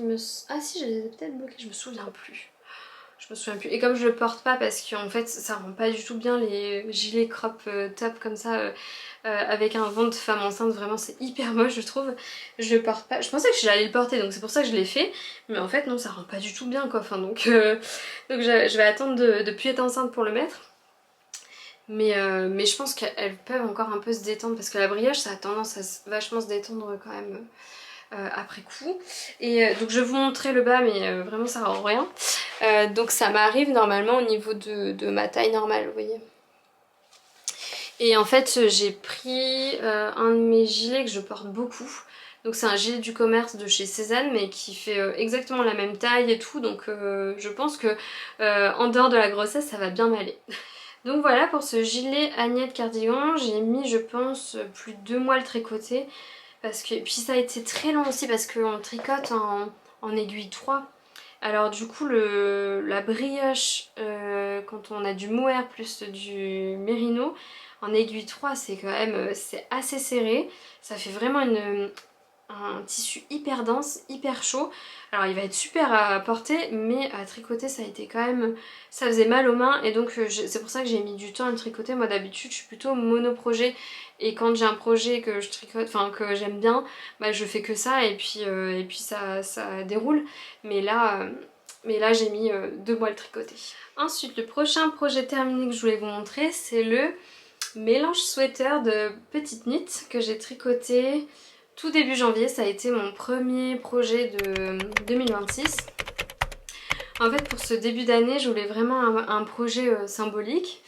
Ah si, je les ai peut-être bloquées, je me souviens plus. Je me souviens plus. Et comme je le porte pas parce qu'en fait ça rend pas du tout bien les gilets crop top comme ça avec un ventre de femme enceinte, vraiment c'est hyper moche je trouve. Je le porte pas. Je pensais que j'allais le porter donc c'est pour ça que je l'ai fait. Mais en fait non, ça rend pas du tout bien quoi. Enfin, donc je vais attendre de plus être enceinte pour le mettre. Mais je pense qu'elles peuvent encore un peu se détendre parce que la brioche ça a tendance à vachement se détendre quand même. Après coup. Et donc je vais vous montrer le bas mais vraiment ça rend rien. Donc ça m'arrive normalement au niveau de ma taille normale, vous voyez. Et en fait j'ai pris un de mes gilets que je porte beaucoup. Donc c'est un gilet du commerce de chez Cézanne mais qui fait exactement la même taille et tout. Donc je pense que en dehors de la grossesse ça va bien m'aller. Donc voilà pour ce gilet Agnette cardigan. J'ai mis je pense plus de 2 mois à le tricoter. Puis ça a été très long aussi parce qu'on tricote en aiguille 3. Alors du coup la brioche quand on a du mohair plus du mérino en aiguille 3 c'est quand même c'est assez serré. Ça fait vraiment un tissu hyper dense, hyper chaud. Alors il va être super à porter mais à tricoter ça a été quand même... Ça faisait mal aux mains et donc c'est pour ça que j'ai mis du temps à le tricoter. Moi d'habitude je suis plutôt monoprojet et quand j'ai un projet que je tricote, enfin que j'aime bien, bah je fais que ça et puis ça déroule. Mais là j'ai mis 2 mois à le tricoter. Ensuite le prochain projet terminé que je voulais vous montrer c'est le mélange sweater de petites knits que j'ai tricoté tout début janvier. Ça a été mon premier projet de 2026. En fait pour ce début d'année je voulais vraiment un projet symbolique.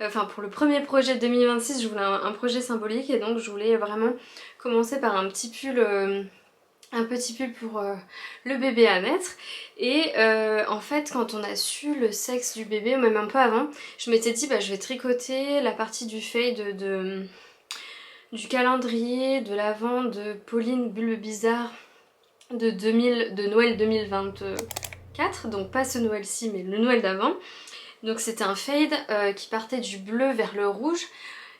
Enfin pour le premier projet de 2026 je voulais un projet symbolique et donc je voulais vraiment commencer par un petit pull pour le bébé à mettre. Et en fait quand on a su le sexe du bébé, même un peu avant, je m'étais dit bah je vais tricoter la partie du fade du calendrier de l'Avent de Pauline Bulbe Bizarre de Noël 2024, donc pas ce Noël-ci mais le Noël d'avant. Donc c'était un fade qui partait du bleu vers le rouge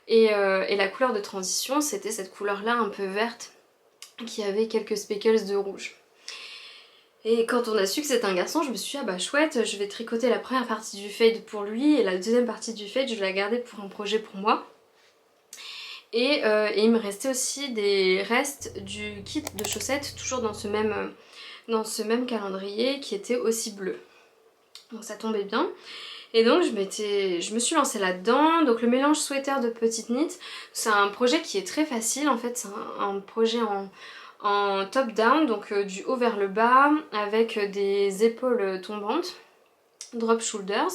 Et la couleur de transition c'était cette couleur là un peu verte qui avait quelques speckles de rouge. Et quand on a su que c'était un garçon, je me suis dit ah bah chouette, je vais tricoter la première partie du fade pour lui et la deuxième partie du fade je vais la garder pour un projet pour moi. Et il me restait aussi des restes du kit de chaussettes, toujours dans ce même calendrier qui était aussi bleu. Donc ça tombait bien. Et donc je me suis lancée là-dedans. Donc le mélange sweater de petite knit, c'est un projet qui est très facile en fait, c'est un projet en top down, donc du haut vers le bas, avec des épaules tombantes, drop shoulders.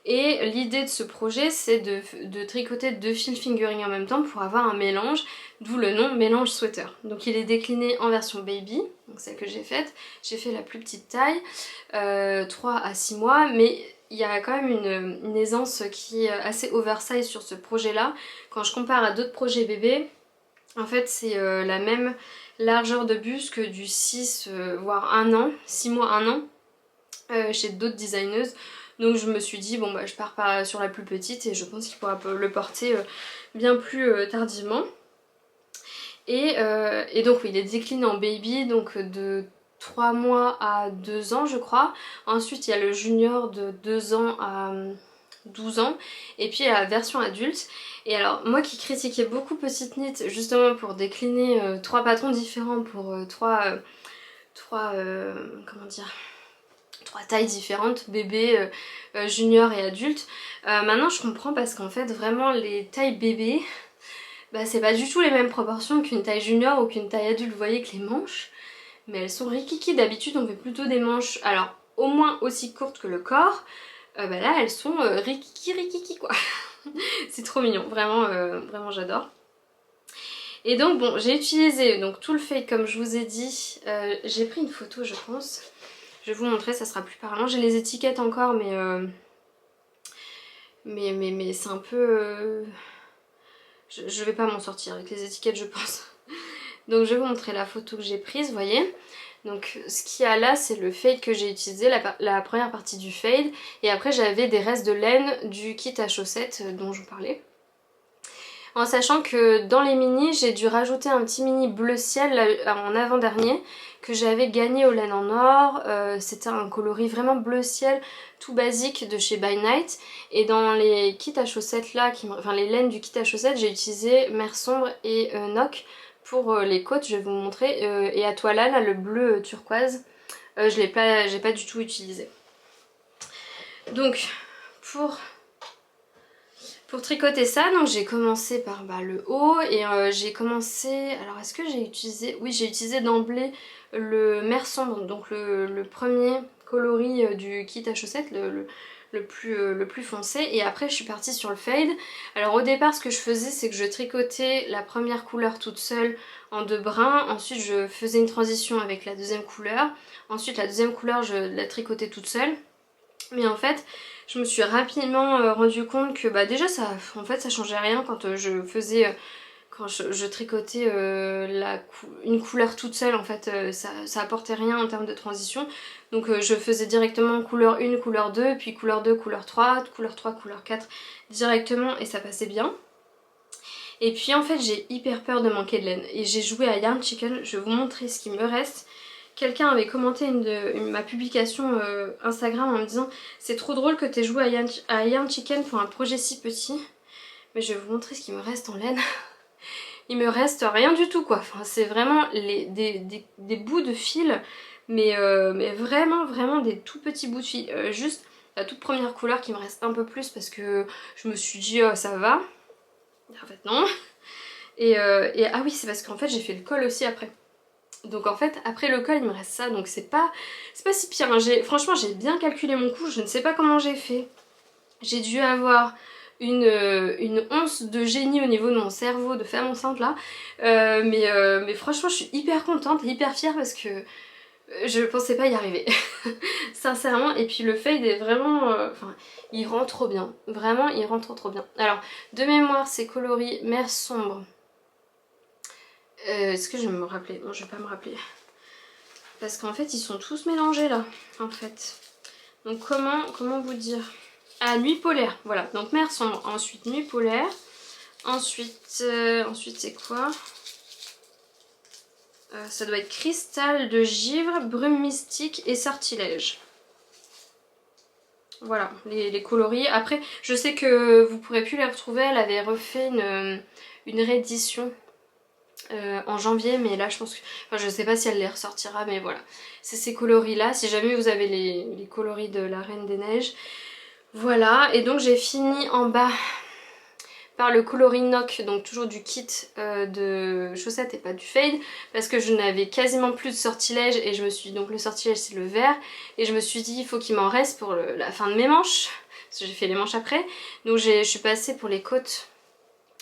Et l'idée de ce projet c'est de tricoter 2 fils fingering en même temps pour avoir un mélange, d'où le nom mélange sweater. Donc il est décliné en version baby, donc celle que j'ai faite. J'ai fait la plus petite taille, 3 à 6 mois, mais il y a quand même une aisance qui est assez oversize sur ce projet là. Quand je compare à d'autres projets bébés, en fait c'est la même largeur de buste que du 6 voire 1 an, 6 mois 1 an chez d'autres designeuses. Donc je me suis dit bon bah je pars pas sur la plus petite et je pense qu'il pourra le porter bien plus tardivement. Et donc oui, il est décliné en baby, donc de 3 mois à 2 ans je crois. Ensuite il y a le junior de 2 ans à 12 ans. Et puis il y a la version adulte. Et alors moi qui critiquais beaucoup Petite Knit justement pour décliner 3 patrons différents pour 3 comment dire, 3 tailles différentes, bébé, junior et adulte. Maintenant je comprends parce qu'en fait vraiment les tailles bébé, bah, c'est pas du tout les mêmes proportions qu'une taille junior ou qu'une taille adulte. Vous voyez que les manches, mais elles sont rikiki. D'habitude on fait plutôt des manches, alors au moins aussi courtes que le corps. Bah là elles sont rikiki quoi. C'est trop mignon, vraiment, vraiment j'adore. Et donc bon, j'ai utilisé donc tout le fade comme je vous ai dit. J'ai pris une photo je pense. Je vais vous montrer, ça sera plus parlant. J'ai les étiquettes encore mais c'est un peu... je vais pas m'en sortir avec les étiquettes je pense. Donc je vais vous montrer la photo que j'ai prise, vous voyez. Donc ce qu'il y a là c'est le fade que j'ai utilisé, la première partie du fade. Et après j'avais des restes de laine du kit à chaussettes dont je vous parlais. En sachant que dans les mini j'ai dû rajouter un petit mini bleu ciel là, en avant-dernier que j'avais gagné au laine en or. C'était un coloris vraiment bleu ciel tout basique de chez By Night. Et dans les kits à chaussettes là, enfin les laines du kit à chaussettes, j'ai utilisé mer sombre et noc pour les côtes, je vais vous montrer. Et à toile là, le bleu turquoise, j'ai pas du tout utilisé. Donc pour tricoter ça, donc j'ai commencé par le haut et j'ai commencé... Alors est-ce que j'ai utilisé... Oui, j'ai utilisé d'emblée le mer sombre, donc le premier coloris du kit à chaussettes, le plus foncé. Et après je suis partie sur le fade. Alors au départ ce que je faisais c'est que je tricotais la première couleur toute seule en 2 brins. Ensuite je faisais une transition avec la deuxième couleur. Ensuite la deuxième couleur je la tricotais toute seule. Mais en fait je me suis rapidement rendu compte que bah déjà ça changeait rien quand je faisais, quand je tricotais une couleur toute seule. En fait ça apportait rien en termes de transition. Donc je faisais directement couleur 1, couleur 2, puis couleur 2, couleur 3, couleur 3, couleur 4 directement et ça passait bien. Et puis en fait j'ai hyper peur de manquer de laine et j'ai joué à Yarn Chicken, je vais vous montrer ce qui me reste. Quelqu'un avait commenté ma publication Instagram en me disant c'est trop drôle que t'aies joué à Yarn Chicken pour un projet si petit. Mais je vais vous montrer ce qui me reste en laine. Il me reste rien du tout quoi, enfin, c'est vraiment des bouts de fil, mais vraiment vraiment des tout petits bouts de fil. Juste la toute première couleur qui me reste un peu plus parce que je me suis dit oh, ça va. En fait non. Et ah oui c'est parce qu'en fait j'ai fait le col aussi après. Donc en fait après le col il me reste ça, donc c'est pas si pire hein. Franchement j'ai bien calculé mon coût, je ne sais pas comment j'ai fait. J'ai dû avoir une once de génie au niveau de mon cerveau de femme enceinte là. Mais franchement je suis hyper contente et hyper fière parce que je pensais pas y arriver. Sincèrement. Et puis le fade est vraiment... Enfin il rend trop bien. Vraiment il rend trop bien. Alors de mémoire c'est coloris mer sombre. Est-ce que je vais me rappeler? Non je vais pas me rappeler. Parce qu'en fait ils sont tous mélangés là. En fait. Donc comment vous dire? Ah nuit polaire. Voilà. Donc mer sombre. Ensuite nuit polaire. Ensuite c'est quoi? Ça doit être cristal de givre, brume mystique et sortilège. Voilà, les coloris. Après, je sais que vous pourrez plus les retrouver. Elle avait refait une réédition en janvier, mais là je pense que... Enfin, je sais pas si elle les ressortira, mais voilà. C'est ces coloris là, si jamais vous avez les coloris de la Reine des Neiges. Voilà, et donc j'ai fini en bas par le coloris NOC, donc toujours du kit de chaussettes et pas du fade, parce que je n'avais quasiment plus de sortilège, et je me suis dit, donc le sortilège c'est le vert, et je me suis dit il faut qu'il m'en reste pour la fin de mes manches, parce que j'ai fait les manches après, donc je suis passée pour les côtes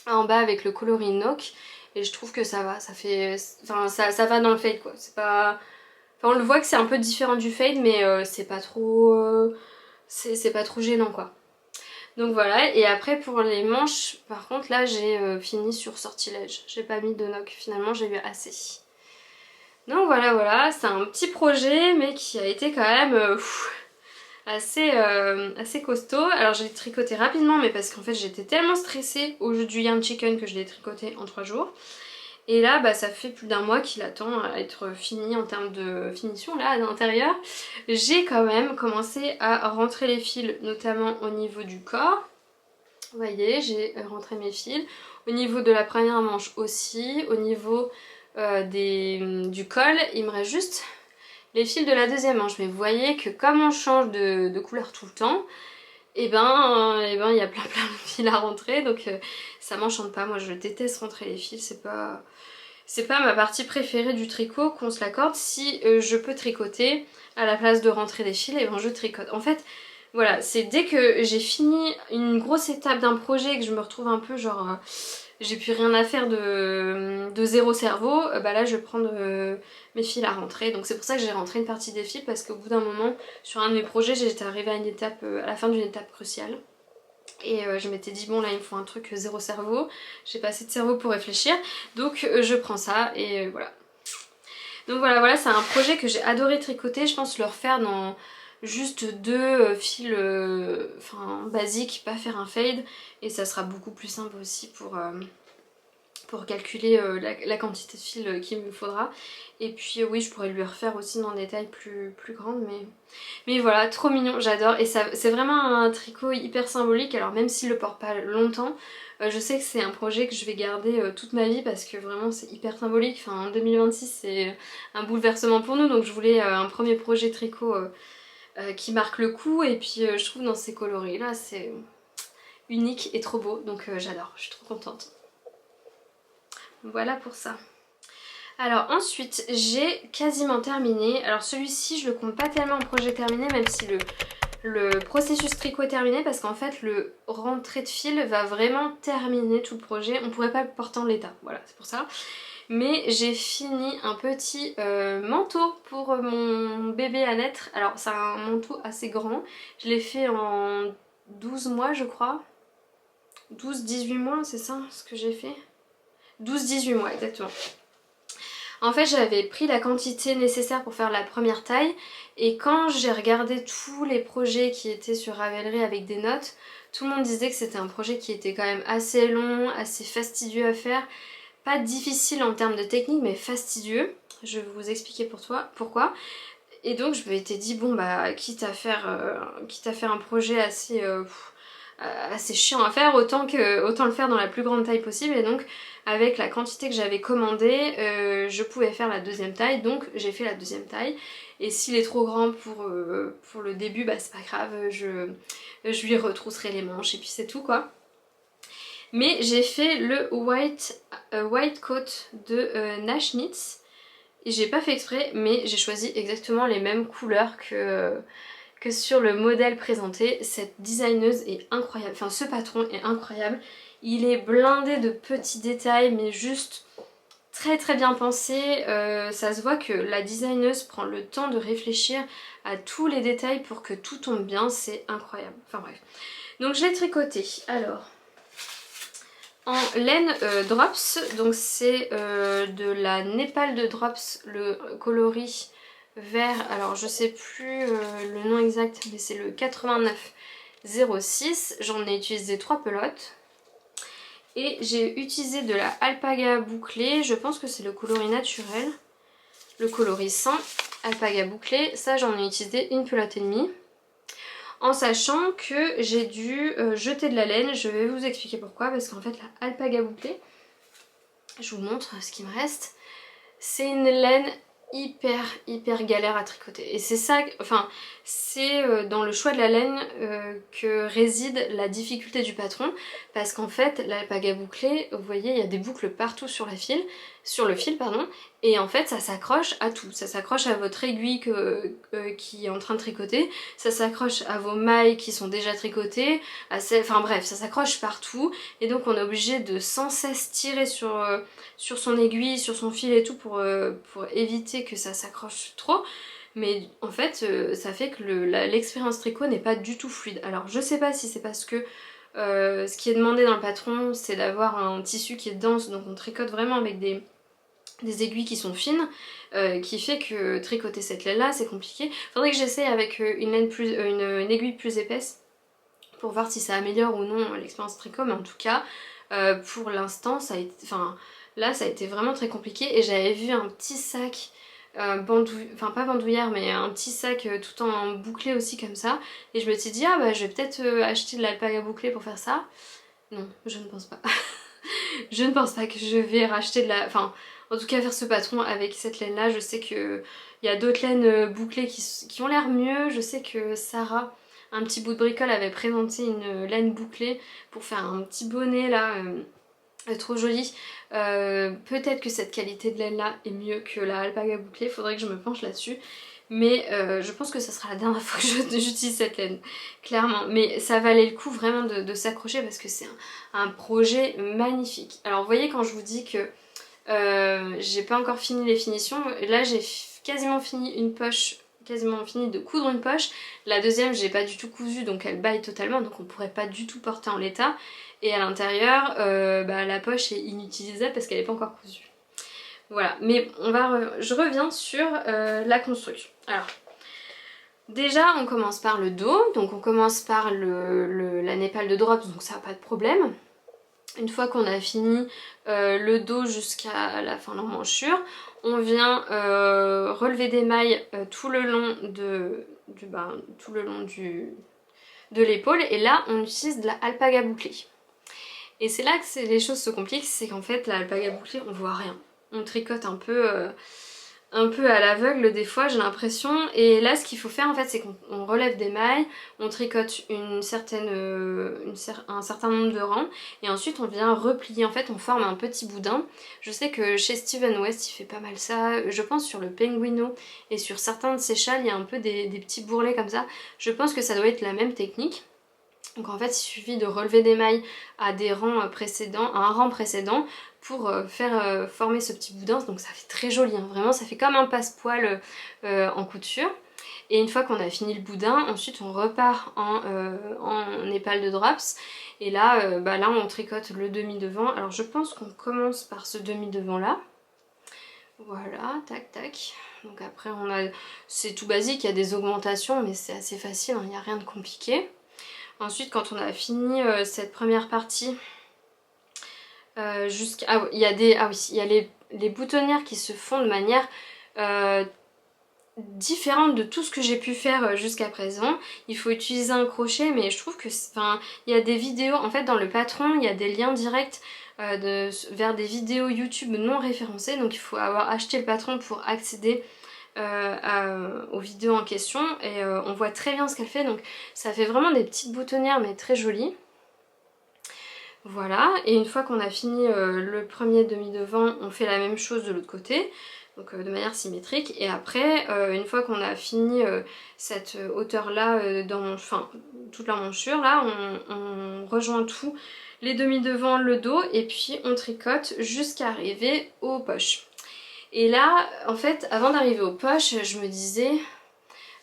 en bas avec le coloris NOC, et je trouve que ça va, ça fait... Enfin ça va dans le fade quoi, c'est pas... Enfin on le voit que c'est un peu différent du fade, mais c'est pas trop... c'est pas trop gênant quoi. Donc voilà, et après pour les manches, par contre là j'ai fini sur sortilège. J'ai pas mis de NOC, finalement j'ai eu assez. Donc voilà, c'est un petit projet mais qui a été quand même assez costaud. Alors je l'ai tricoté rapidement mais parce qu'en fait j'étais tellement stressée au jeu du Yarn Chicken que je l'ai tricoté en 3 jours. Et là bah, ça fait plus d'un mois qu'il attend à être fini en termes de finition là à l'intérieur. J'ai quand même commencé à rentrer les fils notamment au niveau du corps. Vous voyez, j'ai rentré mes fils. Au niveau de la première manche aussi. Au niveau du col, il me reste juste les fils de la deuxième manche. Mais vous voyez que comme on change de couleur tout le temps, et ben il y a plein de fils à rentrer. Donc ça m'enchante pas. Moi je déteste rentrer les fils. C'est pas ma partie préférée du tricot, qu'on se l'accorde. Si je peux tricoter à la place de rentrer des fils, et ben je tricote. En fait... Voilà, c'est dès que j'ai fini une grosse étape d'un projet et que je me retrouve un peu genre j'ai plus rien à faire de zéro cerveau, bah là je vais prendre mes fils à rentrer. Donc c'est pour ça que j'ai rentré une partie des fils, parce qu'au bout d'un moment, sur un de mes projets, j'étais arrivée à une étape, à la fin d'une étape cruciale. Et je m'étais dit bon là il me faut un truc zéro cerveau, j'ai pas assez de cerveau pour réfléchir, donc je prends ça et voilà. Donc voilà, c'est un projet que j'ai adoré tricoter, je pense le refaire dans... juste 2 fils basiques, pas faire un fade, et ça sera beaucoup plus simple aussi pour calculer la quantité de fils qu'il me faudra. Et puis oui, je pourrais lui refaire aussi dans des tailles plus grandes, mais voilà, trop mignon, j'adore. Et c'est vraiment un tricot hyper symbolique, alors même s'il le porte pas longtemps, je sais que c'est un projet que je vais garder toute ma vie, parce que vraiment c'est hyper symbolique. Enfin en 2026 c'est un bouleversement pour nous, donc je voulais un premier projet tricot qui marque le coup, et puis je trouve dans ces coloris là c'est unique et trop beau, donc j'adore, je suis trop contente. Voilà pour ça. Alors ensuite j'ai quasiment terminé, alors celui-ci je le compte pas tellement en projet terminé, même si le processus tricot est terminé, parce qu'en fait le rentrée de fil va vraiment terminer tout le projet, on pourrait pas le porter en l'état, voilà c'est pour ça. Mais j'ai fini un petit manteau pour mon bébé à naître. Alors c'est un manteau assez grand, je l'ai fait en 12 mois je crois. 12-18 mois, c'est ça ce que j'ai fait? 12-18 mois exactement. En fait j'avais pris la quantité nécessaire pour faire la première taille, et quand j'ai regardé tous les projets qui étaient sur Ravelry avec des notes, tout le monde disait que c'était un projet qui était quand même assez long, assez fastidieux à faire. Pas difficile en termes de technique, mais fastidieux. Je vais vous expliquer pourquoi. Et donc je m'étais dit bon bah quitte à faire un projet assez chiant à faire, autant le faire dans la plus grande taille possible. Et donc avec la quantité que j'avais commandée, je pouvais faire la deuxième taille, donc j'ai fait la deuxième taille. Et s'il est trop grand pour le début, bah c'est pas grave, je lui retrousserai les manches et puis c'est tout quoi. Mais j'ai fait le white coat de Nash Knits. Et j'ai pas fait exprès, mais j'ai choisi exactement les mêmes couleurs que sur le modèle présenté. Cette designeuse est incroyable, enfin ce patron est incroyable. Il est blindé de petits détails, mais juste très bien pensé. Ça se voit que la designeuse prend le temps de réfléchir à tous les détails pour que tout tombe bien, c'est incroyable. Enfin bref. Donc je l'ai tricoté. Alors... en laine Drops, donc c'est de la Népal de Drops, le coloris vert, alors je sais plus le nom exact, mais c'est le 8906, j'en ai utilisé 3 pelotes. Et j'ai utilisé de la alpaga bouclée, je pense que c'est le coloris naturel, le coloris sans alpaga bouclée. Ça j'en ai utilisé une pelote et demie. En sachant que j'ai dû jeter de la laine, je vais vous expliquer pourquoi, parce qu'en fait la alpaga bouclée, je vous montre ce qui me reste, c'est une laine hyper galère à tricoter. Et c'est ça, enfin c'est dans le choix de la laine que réside la difficulté du patron, parce qu'en fait l'alpaga bouclée, vous voyez il y a des boucles partout sur le fil, pardon, et en fait ça s'accroche à tout, ça s'accroche à votre aiguille qui est en train de tricoter, ça s'accroche à vos mailles qui sont déjà tricotées, enfin bref, ça s'accroche partout, et donc on est obligé de sans cesse tirer sur son aiguille, sur son fil et tout pour éviter que ça s'accroche trop. Mais en fait ça fait que l'expérience tricot n'est pas du tout fluide. Alors je sais pas si c'est parce que ce qui est demandé dans le patron c'est d'avoir un tissu qui est dense, donc on tricote vraiment avec des aiguilles qui sont fines, qui fait que tricoter cette laine là c'est compliqué. Faudrait que j'essaye avec une aiguille plus épaisse pour voir si ça améliore ou non l'expérience tricot, mais en tout cas pour l'instant ça a été, là ça a été vraiment très compliqué. Et j'avais vu un petit sac enfin pas bandoulière mais un petit sac tout en bouclé aussi comme ça, et je me suis dit ah bah je vais peut-être acheter de l'alpaga bouclé pour faire ça. Non, je ne pense pas. Je ne pense pas que je vais racheter de la... Enfin, en tout cas faire ce patron avec cette laine là. Je sais qu'il y a d'autres laines bouclées qui ont l'air mieux. Je sais que Sarah, un petit bout de bricole, avait présenté une laine bouclée pour faire un petit bonnet là, trop joli. Peut-être que cette qualité de laine là est mieux que la alpaga bouclée, faudrait que je me penche là-dessus. Mais je pense que ça sera la dernière fois que j'utilise cette laine, clairement. Mais ça valait le coup vraiment de s'accrocher parce que c'est un projet magnifique. Alors vous voyez quand je vous dis que j'ai pas encore fini les finitions, là j'ai quasiment fini une poche, quasiment fini de coudre une poche. La deuxième j'ai pas du tout cousu, donc elle baille totalement, donc on pourrait pas du tout porter en l'état. Et à l'intérieur, la poche est inutilisable parce qu'elle est pas encore cousue. Voilà, mais je reviens sur la construction. Alors, déjà on commence par le dos, donc on commence par la népale de drops, donc ça n'a pas de problème. Une fois qu'on a fini le dos jusqu'à la fin de l'emmanchure, on vient relever des mailles tout le long de l'épaule, et là on utilise de la alpaga bouclée. Et c'est là que les choses se compliquent, c'est qu'en fait la alpaga bouclée on voit rien. On tricote un peu à l'aveugle des fois, j'ai l'impression. Et là ce qu'il faut faire en fait c'est qu'on relève des mailles, on tricote un certain nombre de rangs, et ensuite on vient replier, en fait on forme un petit boudin. Je sais que chez Steven West il fait pas mal ça, je pense sur le Penguino et sur certains de ses châles il y a un peu des petits bourrelets comme ça. Je pense que ça doit être la même technique. Donc en fait il suffit de relever des mailles à un rang précédent pour faire former ce petit boudin, donc ça fait très joli, hein. Vraiment ça fait comme un passepoil en couture. Et une fois qu'on a fini le boudin, ensuite on repart en népale de drops, et là, là on tricote le demi-devant. Alors je pense qu'on commence par ce demi-devant là, voilà, tac tac. Donc après c'est tout basique, il y a des augmentations mais c'est assez facile, il n'y a rien de compliqué. Ensuite quand on a fini cette première partie, il y a les boutonnières qui se font de manière différente de tout ce que j'ai pu faire jusqu'à présent. Il faut utiliser un crochet, mais je trouve que il y a des vidéos, en fait dans le patron il y a des liens directs vers des vidéos YouTube non référencées, donc il faut avoir acheté le patron pour accéder aux vidéos en question, et on voit très bien ce qu'elle fait, donc ça fait vraiment des petites boutonnières mais très jolies. Voilà, et une fois qu'on a fini le premier demi-devant, on fait la même chose de l'autre côté, donc de manière symétrique. Et après, une fois qu'on a fini cette hauteur là, toute l'emmanchure là, on rejoint tout, les demi-devants, le dos, et puis on tricote jusqu'à arriver aux poches. Et là, en fait, avant d'arriver aux poches, je me disais...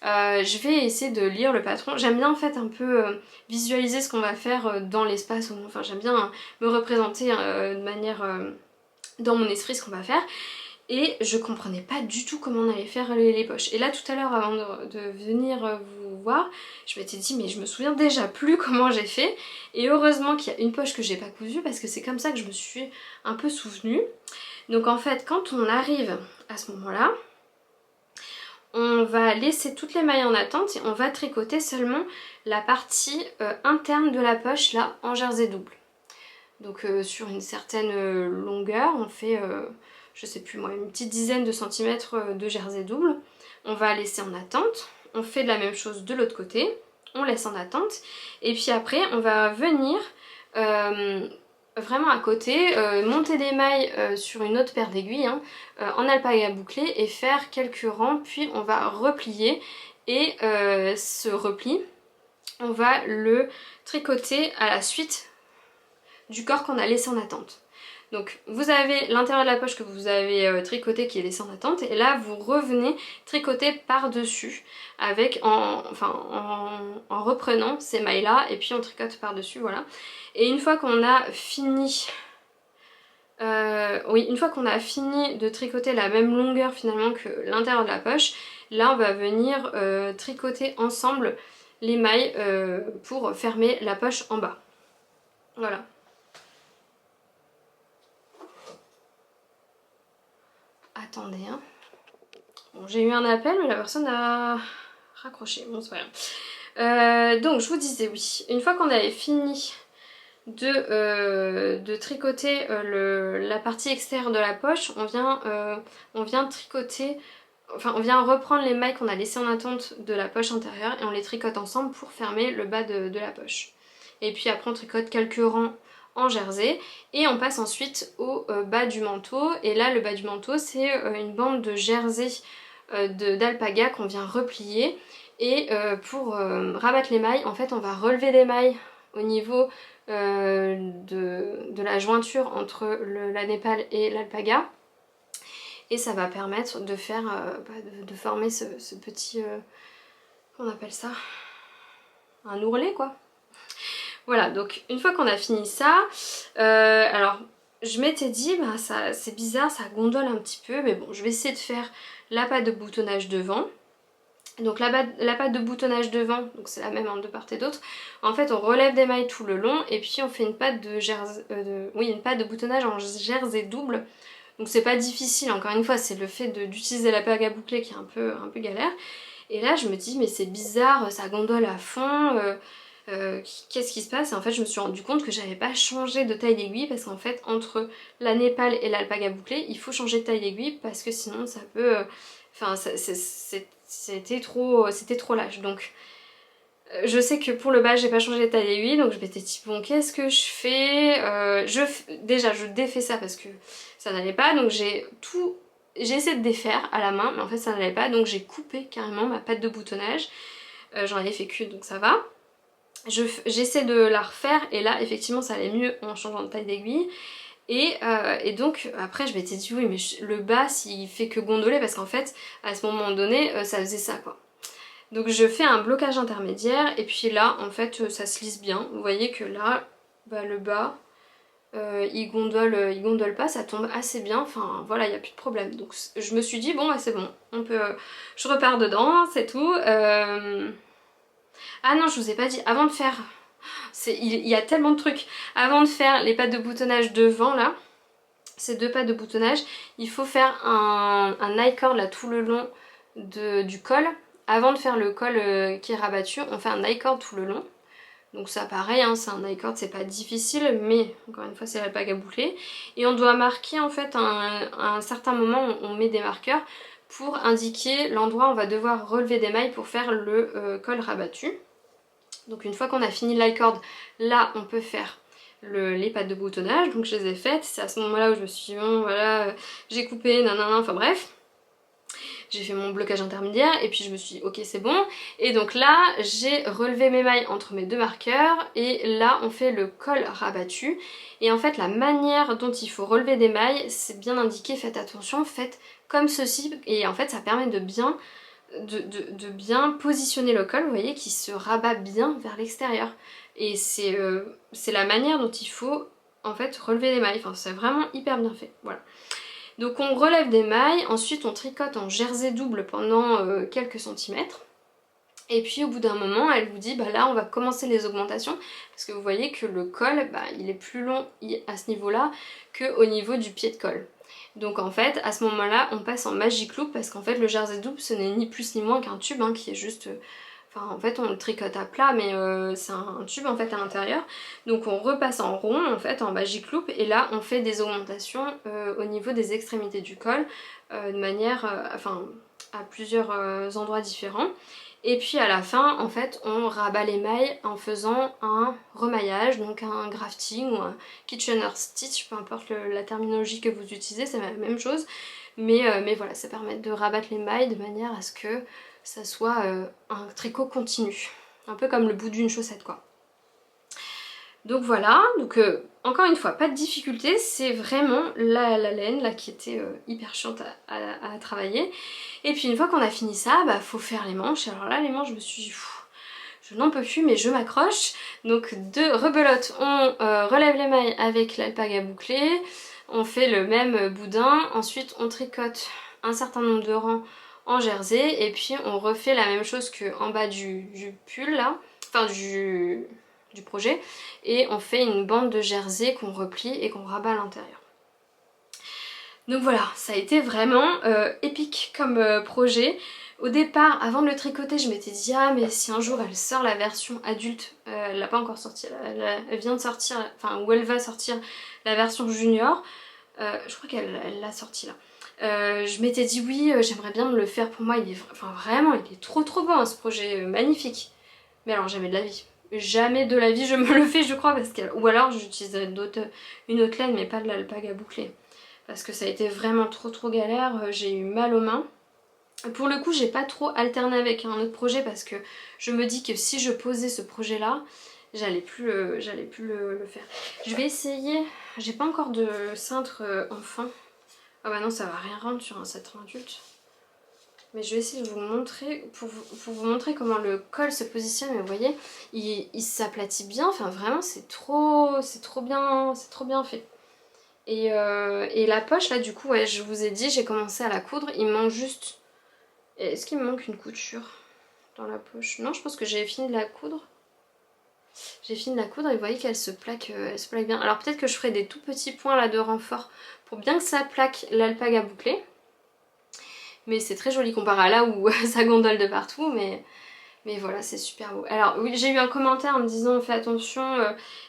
je vais essayer de lire le patron. J'aime bien en fait un peu visualiser ce qu'on va faire dans l'espace. Enfin j'aime bien me représenter de manière dans mon esprit ce qu'on va faire. Et je comprenais pas du tout comment on allait faire les poches. Et là tout à l'heure avant de venir vous voir, je m'étais dit mais je me souviens déjà plus comment j'ai fait, et heureusement qu'il y a une poche que j'ai pas cousue parce que c'est comme ça que je me suis un peu souvenue. Donc en fait quand on arrive à ce moment là, on va laisser toutes les mailles en attente et on va tricoter seulement la partie interne de la poche là en jersey double. Donc sur une certaine longueur, on fait, je sais plus moi, une petite dizaine de centimètres de jersey double. On va laisser en attente, on fait de la même chose de l'autre côté, on laisse en attente. Et puis après, on va venir vraiment à côté, monter des mailles sur une autre paire d'aiguilles hein, en alpaga bouclé et faire quelques rangs, puis on va replier. Et ce repli, on va le tricoter à la suite du corps qu'on a laissé en attente. Donc vous avez l'intérieur de la poche que vous avez tricoté qui est laissé en attente, et là vous revenez tricoter par dessus avec en reprenant ces mailles là, et puis on tricote par dessus, voilà. Et une fois qu'on a fini une fois qu'on a fini de tricoter la même longueur finalement que l'intérieur de la poche, là on va venir tricoter ensemble les mailles pour fermer la poche en bas. Voilà. Attendez, hein. Bon, j'ai eu un appel, mais la personne a raccroché. Bon, c'est pas grave. Donc, je vous disais, oui, une fois qu'on avait fini de tricoter la partie extérieure de la poche, on vient tricoter, enfin, on vient reprendre les mailles qu'on a laissées en attente de la poche intérieure et on les tricote ensemble pour fermer le bas de la poche. Et puis après, on tricote quelques rangs en jersey et on passe ensuite au bas du manteau, et là le bas du manteau c'est une bande de jersey d'alpaga qu'on vient replier, et pour rabattre les mailles en fait on va relever des mailles au niveau de la jointure entre la népale et l'alpaga, et ça va permettre de faire de former ce petit on appelle ça un ourlet quoi. Voilà, donc une fois qu'on a fini ça, alors je m'étais dit, bah, c'est bizarre, ça gondole un petit peu, mais bon, je vais essayer de faire la patte de boutonnage devant. Donc la patte de boutonnage devant, donc c'est la même en de part et d'autre. En fait, on relève des mailles tout le long et puis on fait une patte une patte de boutonnage en jersey double. Donc c'est pas difficile, encore une fois, c'est le fait d'utiliser la patte à boucler qui est un peu galère. Et là, je me dis, mais c'est bizarre, ça gondole à fond. Qu'est-ce qui se passe? Et en fait je me suis rendu compte que j'avais pas changé de taille d'aiguille, parce qu'en fait entre la népale et l'alpaga bouclé il faut changer de taille d'aiguille parce que sinon ça peut enfin c'était trop lâche. Donc je sais que pour le bas j'ai pas changé de taille d'aiguille, donc je m'étais dit bon qu'est-ce que je fais, déjà je défais ça parce que ça n'allait pas, donc j'ai essayé de défaire à la main mais en fait ça n'allait pas, donc j'ai coupé carrément ma patte de boutonnage. J'en avais fait qu'une donc ça va. J'essaie de la refaire et là effectivement ça allait mieux en changeant de taille d'aiguille, et donc après je m'étais dit oui mais le bas s'il fait que gondoler, parce qu'en fait à ce moment donné ça faisait ça quoi. Donc je fais un blocage intermédiaire et puis là en fait ça se lisse bien, vous voyez que là bah, le bas il gondole pas, ça tombe assez bien, enfin voilà il n'y a plus de problème. Donc je me suis dit bon bah c'est bon, on peut, je repars dedans, c'est tout. Ah non, je vous ai pas dit, avant de faire, il y a tellement de trucs, avant de faire les pattes de boutonnage devant là, ces deux pattes de boutonnage, il faut faire un I-cord là tout le long du col. Avant de faire le col qui est rabattu, on fait un I-cord tout le long. Donc ça pareil, hein, c'est un I-cord, c'est pas difficile, mais encore une fois c'est l'alpaga bouclé. Et on doit marquer en fait à un certain moment, on met des marqueurs pour indiquer l'endroit où on va devoir relever des mailles pour faire le col rabattu. Donc une fois qu'on a fini l'i-cord, là on peut faire les pattes de boutonnage, donc je les ai faites. C'est à ce moment là où je me suis dit bon voilà, j'ai coupé, nanana, enfin bref. J'ai fait mon blocage intermédiaire et puis je me suis dit ok c'est bon. Et donc là j'ai relevé mes mailles entre mes deux marqueurs et là on fait le col rabattu. Et en fait la manière dont il faut relever des mailles c'est bien indiqué, faites attention, faites comme ceci, et en fait ça permet de bien positionner le col, vous voyez, qui se rabat bien vers l'extérieur. Et c'est la manière dont il faut en fait relever les mailles, enfin c'est vraiment hyper bien fait, voilà. Donc on relève des mailles, ensuite on tricote en jersey double pendant quelques centimètres. Et puis au bout d'un moment elle vous dit bah là on va commencer les augmentations parce que vous voyez que le col bah, il est plus long à ce niveau là qu'au niveau du pied de col. Donc en fait à ce moment là on passe en Magic Loop parce qu'en fait le jersey double ce n'est ni plus ni moins qu'un tube hein, qui est juste... Enfin en fait on le tricote à plat mais c'est un tube en fait à l'intérieur. Donc on repasse en rond en fait en Magic Loop et là on fait des augmentations au niveau des extrémités du col de manière... enfin à plusieurs endroits différents. Et puis à la fin, en fait, on rabat les mailles en faisant un remaillage, donc un grafting ou un Kitchener stitch, peu importe la terminologie que vous utilisez, c'est la même chose. Mais voilà, ça permet de rabattre les mailles de manière à ce que ça soit un tricot continu. Un peu comme le bout d'une chaussette quoi. Donc voilà, donc encore une fois, pas de difficulté, c'est vraiment la laine là qui était hyper chiante à travailler. Et puis une fois qu'on a fini ça, bah faut faire les manches. Alors là les manches je me suis dit, je n'en peux plus mais je m'accroche. Donc de rebelote, on relève les mailles avec l'alpaga bouclé, on fait le même boudin, ensuite on tricote un certain nombre de rangs en jersey et puis on refait la même chose qu'en bas du pull là, enfin du projet, et on fait une bande de jersey qu'on replie et qu'on rabat à l'intérieur. Donc voilà, ça a été vraiment épique comme projet. Au départ, avant de le tricoter, je m'étais dit ah mais si un jour elle sort la version adulte, elle l'a pas encore sortie, elle vient de sortir, enfin où elle va sortir la version junior, je crois qu'elle l'a sortie là. Je m'étais dit oui, j'aimerais bien me le faire pour moi, il est enfin vraiment il est trop beau hein, ce projet, magnifique. Mais alors jamais de la vie. Jamais de la vie je me le fais je crois parce que... Ou alors j'utiliserai une autre laine mais pas de l'alpaga bouclé. Parce que ça a été vraiment trop galère, j'ai eu mal aux mains. Pour le coup j'ai pas trop alterné avec un autre projet parce que je me dis que si je posais ce projet là, j'allais plus le faire. Je vais essayer, j'ai pas encore de cintre enfant. Ah bah non ça va rien rendre sur un cintre adulte. Mais je vais essayer de vous montrer, pour vous montrer comment le col se positionne, mais vous voyez, il s'aplatit bien, enfin vraiment c'est trop bien fait. Et la poche là du coup, ouais, je vous ai dit, j'ai commencé à la coudre, il me manque juste... Est-ce qu'il me manque une couture dans la poche? Non, je pense que j'ai fini de la coudre. J'ai fini de la coudre et vous voyez qu'elle se plaque bien. Alors peut-être que je ferai des tout petits points là de renfort pour bien que ça plaque l'alpaga bouclé. Mais c'est très joli comparé à là où ça gondole de partout, mais voilà c'est super beau. Alors oui j'ai eu un commentaire en me disant fais attention,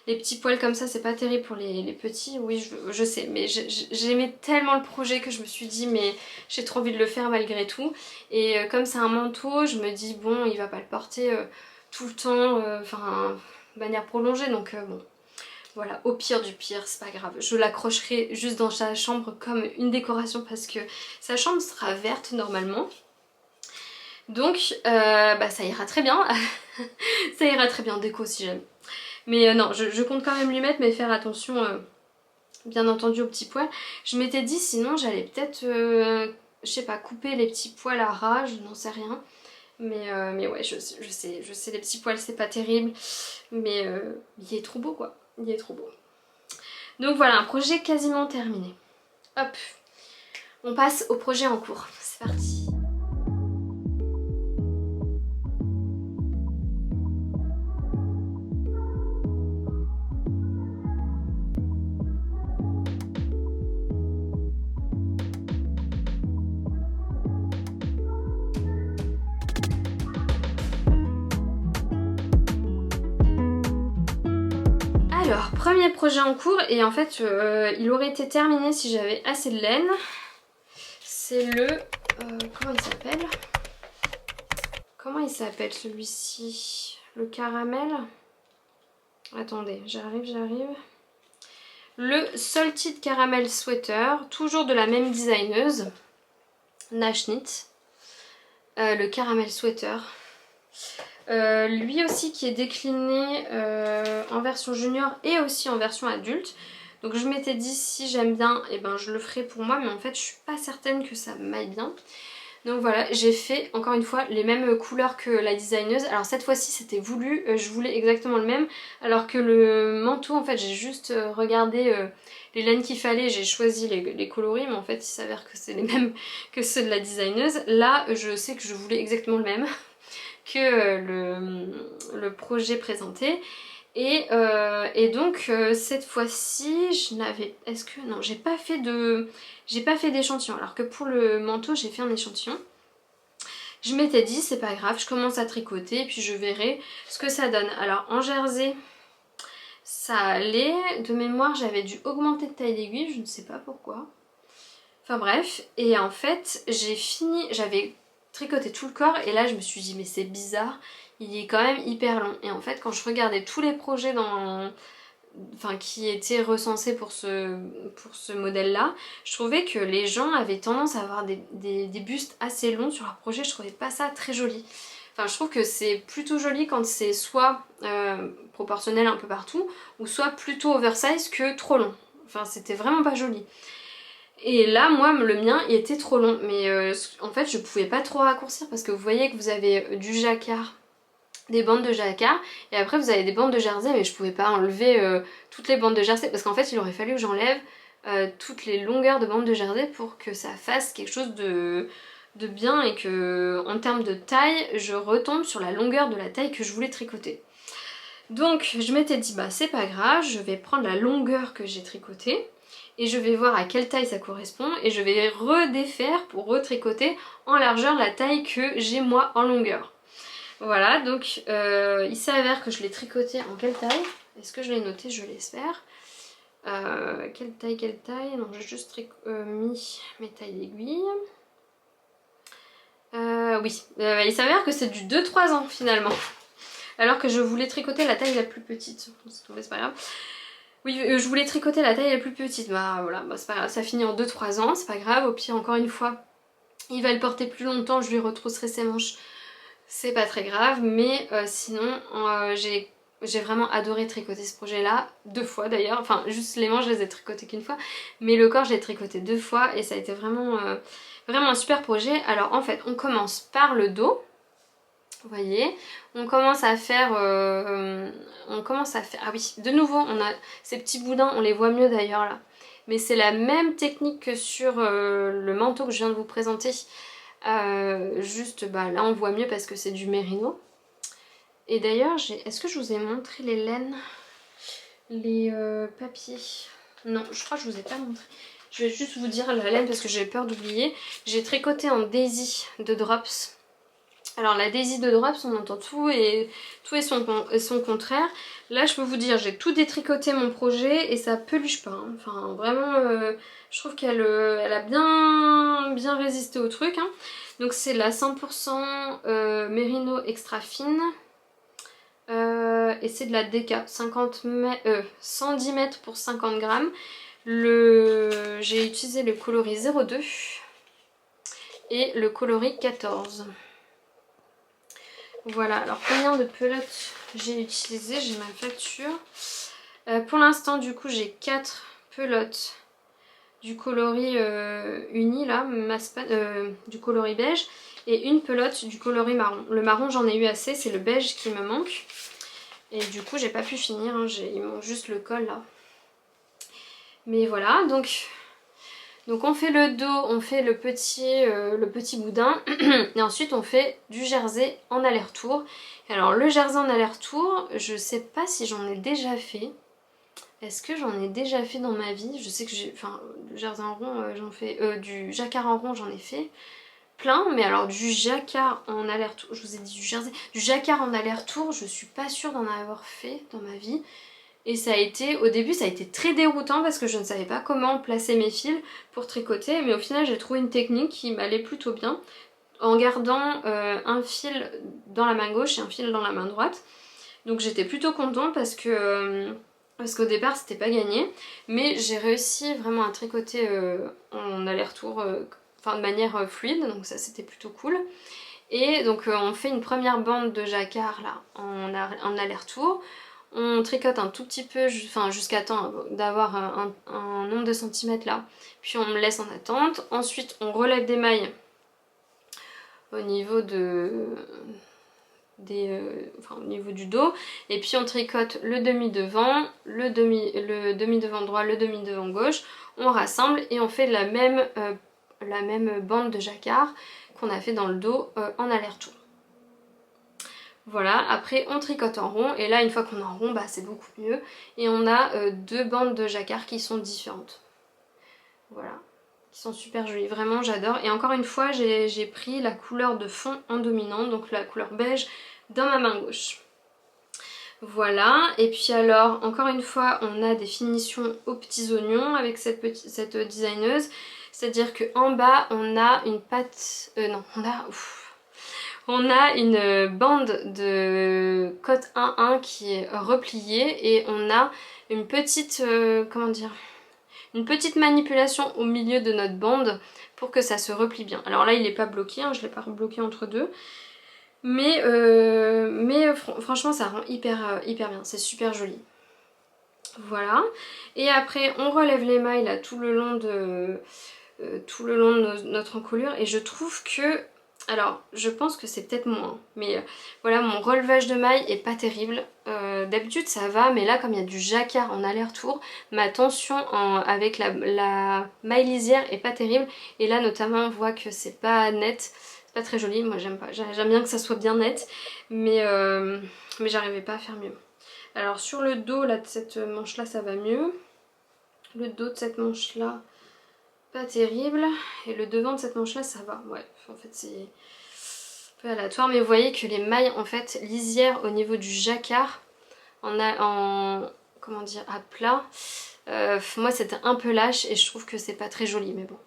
les petits poils comme ça c'est pas terrible pour les petits. Oui je sais mais j'aimais tellement le projet que je me suis dit mais j'ai trop envie de le faire malgré tout. Et comme c'est un manteau je me dis bon il va pas le porter tout le temps, enfin de manière prolongée donc bon. Voilà, au pire du pire, c'est pas grave. Je l'accrocherai juste dans sa chambre comme une décoration parce que sa chambre sera verte normalement. Donc bah ça ira très bien. Ça ira très bien, déco si j'aime. Mais non, je compte quand même lui mettre, mais faire attention bien entendu aux petits poils. Je m'étais dit sinon j'allais peut-être, je sais pas, couper les petits poils à ras, je n'en sais rien. Mais ouais, je sais, les petits poils c'est pas terrible. Mais il est trop beau quoi. Il est trop beau. Donc voilà, un projet quasiment terminé. Hop, on passe au projet en cours. C'est parti. Alors, premier projet en cours, et en fait, il aurait été terminé si j'avais assez de laine. C'est le... comment il s'appelle? Comment il s'appelle celui-ci? Le caramel? Attendez, j'arrive. Le Salted Caramel Sweater, toujours de la même designeuse, Nash Knit. Le Caramel Sweater. Lui aussi qui est décliné en version junior et aussi en version adulte. Donc je m'étais dit si j'aime bien, et ben je le ferai pour moi, mais en fait je suis pas certaine que ça m'aille bien. Donc voilà, j'ai fait encore une fois les mêmes couleurs que la designeuse. Alors cette fois-ci c'était voulu, je voulais exactement le même. Alors que le manteau en fait j'ai juste regardé les laines qu'il fallait, j'ai choisi les coloris, mais en fait il s'avère que c'est les mêmes que ceux de la designeuse. Là je sais que je voulais exactement le même. que le projet présenté. Et donc cette fois-ci je n'avais... Est-ce que... Non, j'ai pas fait d'échantillon, alors que pour le manteau j'ai fait un échantillon. Je m'étais dit c'est pas grave, je commence à tricoter et puis je verrai ce que ça donne. Alors en jersey ça allait, de mémoire j'avais dû augmenter de taille d'aiguille, je ne sais pas pourquoi. Enfin bref, et en fait j'ai fini, j'avais tricoté tout le corps et là je me suis dit mais c'est bizarre, il est quand même hyper long. Et en fait quand je regardais tous les projets qui étaient recensés pour ce modèle là, je trouvais que les gens avaient tendance à avoir des bustes assez longs sur leurs projets, je trouvais pas ça très joli. Enfin je trouve que c'est plutôt joli quand c'est soit proportionnel un peu partout, ou soit plutôt oversize que trop long. Enfin c'était vraiment pas joli. Et là, moi, le mien, il était trop long. Mais en fait, je pouvais pas trop raccourcir parce que vous voyez que vous avez du jacquard, des bandes de jacquard, et après vous avez des bandes de jersey, mais je pouvais pas enlever toutes les bandes de jersey parce qu'en fait, il aurait fallu que j'enlève toutes les longueurs de bandes de jersey pour que ça fasse quelque chose de bien et que, en termes de taille, je retombe sur la longueur de la taille que je voulais tricoter. Donc, je m'étais dit, bah c'est pas grave, je vais prendre la longueur que j'ai tricotée et je vais voir à quelle taille ça correspond et je vais redéfaire pour retricoter en largeur la taille que j'ai moi en longueur. Voilà, donc il s'avère que je l'ai tricoté en quelle taille? Est-ce que je l'ai noté? Je l'espère. Quelle taille? Non, j'ai juste mis mes tailles d'aiguille. Oui, il s'avère que c'est du 2-3 ans finalement. Alors que je voulais tricoter la taille la plus petite. C'est pas grave. Oui, je voulais tricoter la taille la plus petite. Bah voilà, bah, c'est pas grave, ça finit en 2-3 ans, c'est pas grave. Au pire, encore une fois, il va le porter plus longtemps, je lui retrousserai ses manches. C'est pas très grave, mais sinon, j'ai vraiment adoré tricoter ce projet-là. 2 fois d'ailleurs. Enfin, juste les manches, je les ai tricotées qu'une fois. Mais le corps, je l'ai tricoté 2 fois et ça a été vraiment, vraiment un super projet. Alors en fait, on commence par le dos. Vous voyez, on commence à faire, ah oui, de nouveau, on a ces petits boudins, on les voit mieux d'ailleurs là. Mais c'est la même technique que sur le manteau que je viens de vous présenter. Juste, bah là on voit mieux parce que c'est du mérino. Et d'ailleurs, est-ce que je vous ai montré les laines, les papiers? Non, je crois que je vous ai pas montré. Je vais juste vous dire la laine parce que j'ai peur d'oublier. J'ai tricoté en daisy de Drops. Alors la daisy de Drops, on entend tout et son contraire. Là je peux vous dire, j'ai tout détricoté mon projet et ça peluche pas. Hein. Enfin vraiment, je trouve qu'elle elle a bien résisté au truc. Hein. Donc c'est la 100% Mérino extra fine. Et c'est de la DK, 110 mètres pour 50 grammes. J'ai utilisé le coloris 02 et le coloris 14. Voilà, alors combien de pelotes j'ai utilisé? J'ai ma facture. Pour l'instant, du coup, j'ai 4 pelotes du coloris uni, là, du coloris beige, et une pelote du coloris marron. Le marron, j'en ai eu assez, c'est le beige qui me manque. Et du coup, j'ai pas pu finir, hein, il manque juste le col, là. Mais voilà, donc on fait le dos, on fait le petit boudin et ensuite on fait du jersey en aller-retour. Alors le jersey en aller-retour, je sais pas si j'en ai déjà fait. Est-ce que j'en ai déjà fait dans ma vie? Je sais que du jersey en rond, j'en fais, du jacquard en rond, j'en ai fait plein, mais alors du jacquard en aller-retour, je vous ai dit du jersey, du jacquard en aller-retour, je suis pas sûre d'en avoir fait dans ma vie. Et au début ça a été très déroutant parce que je ne savais pas comment placer mes fils pour tricoter, mais au final j'ai trouvé une technique qui m'allait plutôt bien en gardant un fil dans la main gauche et un fil dans la main droite. Donc j'étais plutôt contente parce qu'au départ c'était pas gagné, mais j'ai réussi vraiment à tricoter en aller-retour, de manière fluide, donc ça c'était plutôt cool. Et donc on fait une première bande de jacquard là en aller-retour. On tricote un tout petit peu, jusqu'à temps d'avoir un nombre de centimètres là. Puis on me laisse en attente. Ensuite on relève des mailles au niveau au niveau du dos. Et puis on tricote le demi-devant, le demi-devant droit, le demi-devant gauche. On rassemble et on fait la même bande de jacquard qu'on a fait dans le dos en aller-retour. Voilà, après on tricote en rond et là une fois qu'on est en rond bah c'est beaucoup mieux. Et on a deux bandes de jacquard qui sont différentes. Voilà, qui sont super jolies, vraiment j'adore. Et encore une fois j'ai pris la couleur de fond en dominant, donc la couleur beige dans ma main gauche. Voilà, et puis alors encore une fois on a des finitions aux petits oignons avec cette designeuse. C'est-à-dire qu'en bas on a une pâte... non, on a une bande de cotte 1-1 qui est repliée et on a une petite... comment dire, une petite manipulation au milieu de notre bande pour que ça se replie bien. Alors là il n'est pas bloqué, hein, je ne l'ai pas rebloqué entre deux. Mais franchement ça rend hyper bien, c'est super joli. Voilà. Et après on relève l'émail là tout le long de notre encolure et je trouve que... Alors je pense que c'est peut-être moi, mais voilà, mon relevage de maille est pas terrible. D'habitude ça va, mais là comme il y a du jacquard en aller-retour, ma tension avec la maille lisière est pas terrible. Et là notamment on voit que c'est pas net, c'est pas très joli, moi j'aime pas. J'aime bien que ça soit bien net, mais j'arrivais pas à faire mieux. Alors sur le dos là de cette manche là ça va mieux. Le dos de cette manche là pas terrible, et le devant de cette manche là ça va. Ouais, en fait c'est un peu aléatoire, mais vous voyez que les mailles en fait lisières au niveau du jacquard comment dire, à plat, moi c'était un peu lâche et je trouve que c'est pas très joli, mais bon,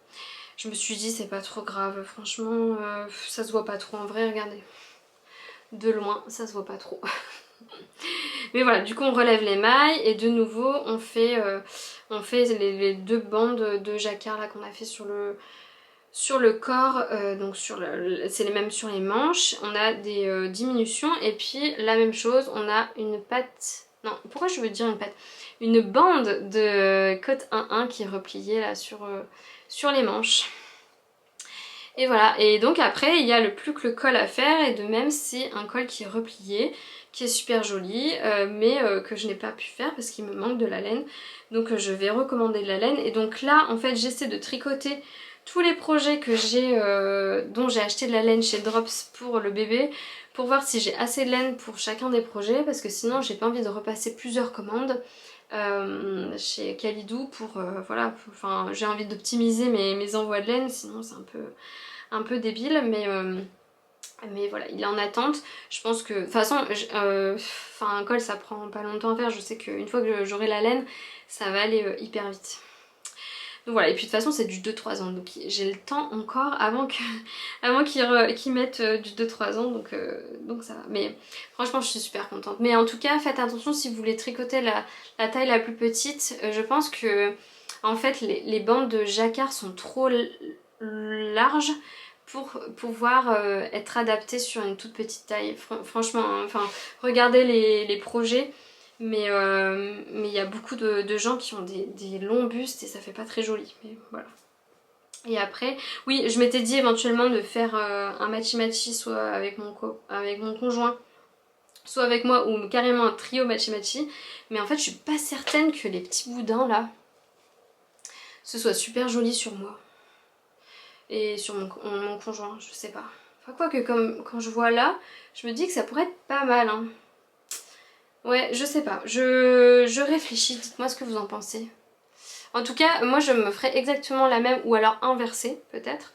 je me suis dit c'est pas trop grave, franchement ça se voit pas trop en vrai, regardez, de loin ça se voit pas trop. Mais voilà, du coup on relève les mailles et de nouveau on fait les deux bandes de jacquard là qu'on a fait sur le corps, donc c'est les mêmes sur les manches. On a des diminutions et puis la même chose, on a une patte, non pourquoi je veux dire une patte, une bande de cotte 1-1 qui est repliée là sur les manches. Et voilà, et donc après il y a plus que le col à faire, et de même c'est un col qui est replié, qui est super joli, mais que je n'ai pas pu faire parce qu'il me manque de la laine. Donc je vais recommander de la laine, et donc là en fait j'essaie de tricoter tous les projets que j'ai, dont j'ai acheté de la laine chez Drops pour le bébé, pour voir si j'ai assez de laine pour chacun des projets, parce que sinon j'ai pas envie de repasser plusieurs commandes chez Kalidou pour voilà, enfin j'ai envie d'optimiser mes envois de laine, sinon c'est un peu débile, mais voilà, il est en attente. Je pense que, de toute façon, un col ça prend pas longtemps à faire, je sais qu'une fois que j'aurai la laine, ça va aller hyper vite. Donc voilà, et puis de toute façon c'est du 2-3 ans, donc j'ai le temps encore avant qu'ils mettent du 2-3 ans, donc ça va. Mais franchement je suis super contente. Mais en tout cas faites attention si vous voulez tricoter la taille la plus petite, je pense que en fait les bandes de jacquard sont trop larges pour pouvoir être adaptées sur une toute petite taille. Franchement, hein, enfin regardez les projets. Mais il y a beaucoup de gens qui ont des longs bustes et ça fait pas très joli, mais voilà. Et après, oui, je m'étais dit éventuellement de faire un matchy-matchy soit avec mon conjoint, soit avec moi, ou carrément un trio matchy-matchy. Mais en fait, je suis pas certaine que les petits boudins là, ce soit super joli sur moi. Et sur mon conjoint, je sais pas. Enfin quoi que comme quand je vois là, je me dis que ça pourrait être pas mal, hein. Ouais, je sais pas, je réfléchis, dites-moi ce que vous en pensez. En tout cas, moi je me ferais exactement la même, ou alors inversée peut-être.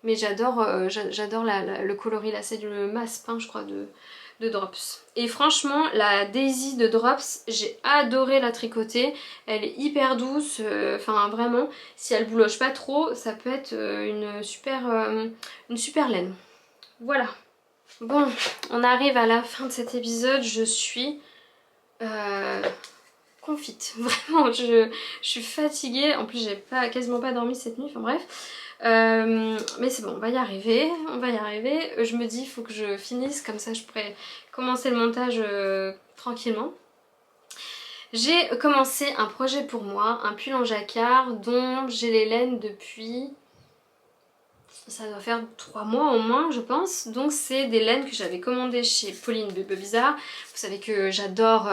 Mais j'adore le coloris là, c'est le Massepain je crois de Drops. Et franchement, la Daisy de Drops, j'ai adoré la tricoter. Elle est hyper douce, enfin vraiment, si elle bouloche pas trop, ça peut être une super laine. Voilà. Bon, on arrive à la fin de cet épisode, je suis... confite, vraiment je suis fatiguée, en plus j'ai quasiment pas dormi cette nuit, enfin bref, mais c'est bon, on va y arriver, je me dis il faut que je finisse, comme ça je pourrais commencer le montage tranquillement. J'ai commencé un projet pour moi, un pull en jacquard dont j'ai les laines depuis... ça doit faire 3 mois au moins je pense, donc c'est des laines que j'avais commandées chez Pauline Bebe Bizarre. Vous savez que j'adore,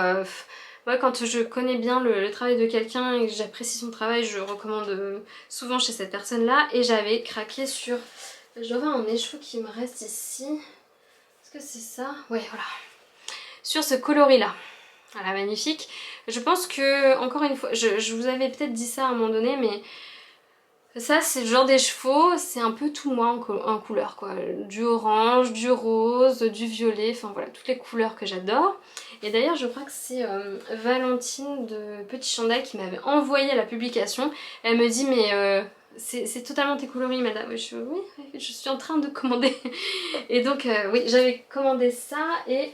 moi quand je connais bien le travail de quelqu'un et que j'apprécie son travail, je recommande souvent chez cette personne là, et j'avais craqué sur... Je dois avoir un écheveau qui me reste ici, Est-ce que c'est ça? Ouais, voilà. Sur ce coloris là. Voilà, magnifique. Je pense que, encore une fois, je vous avais peut-être dit ça à un moment donné, mais ça c'est le genre des chevaux, c'est un peu tout moi en couleur quoi. Du orange, du rose, du violet, enfin voilà, toutes les couleurs que j'adore. Et d'ailleurs je crois que c'est Valentine de Petit Chandail qui m'avait envoyé la publication. Elle me dit mais c'est totalement tes coloris madame. Oui, je suis en train de commander. Et donc oui, j'avais commandé ça et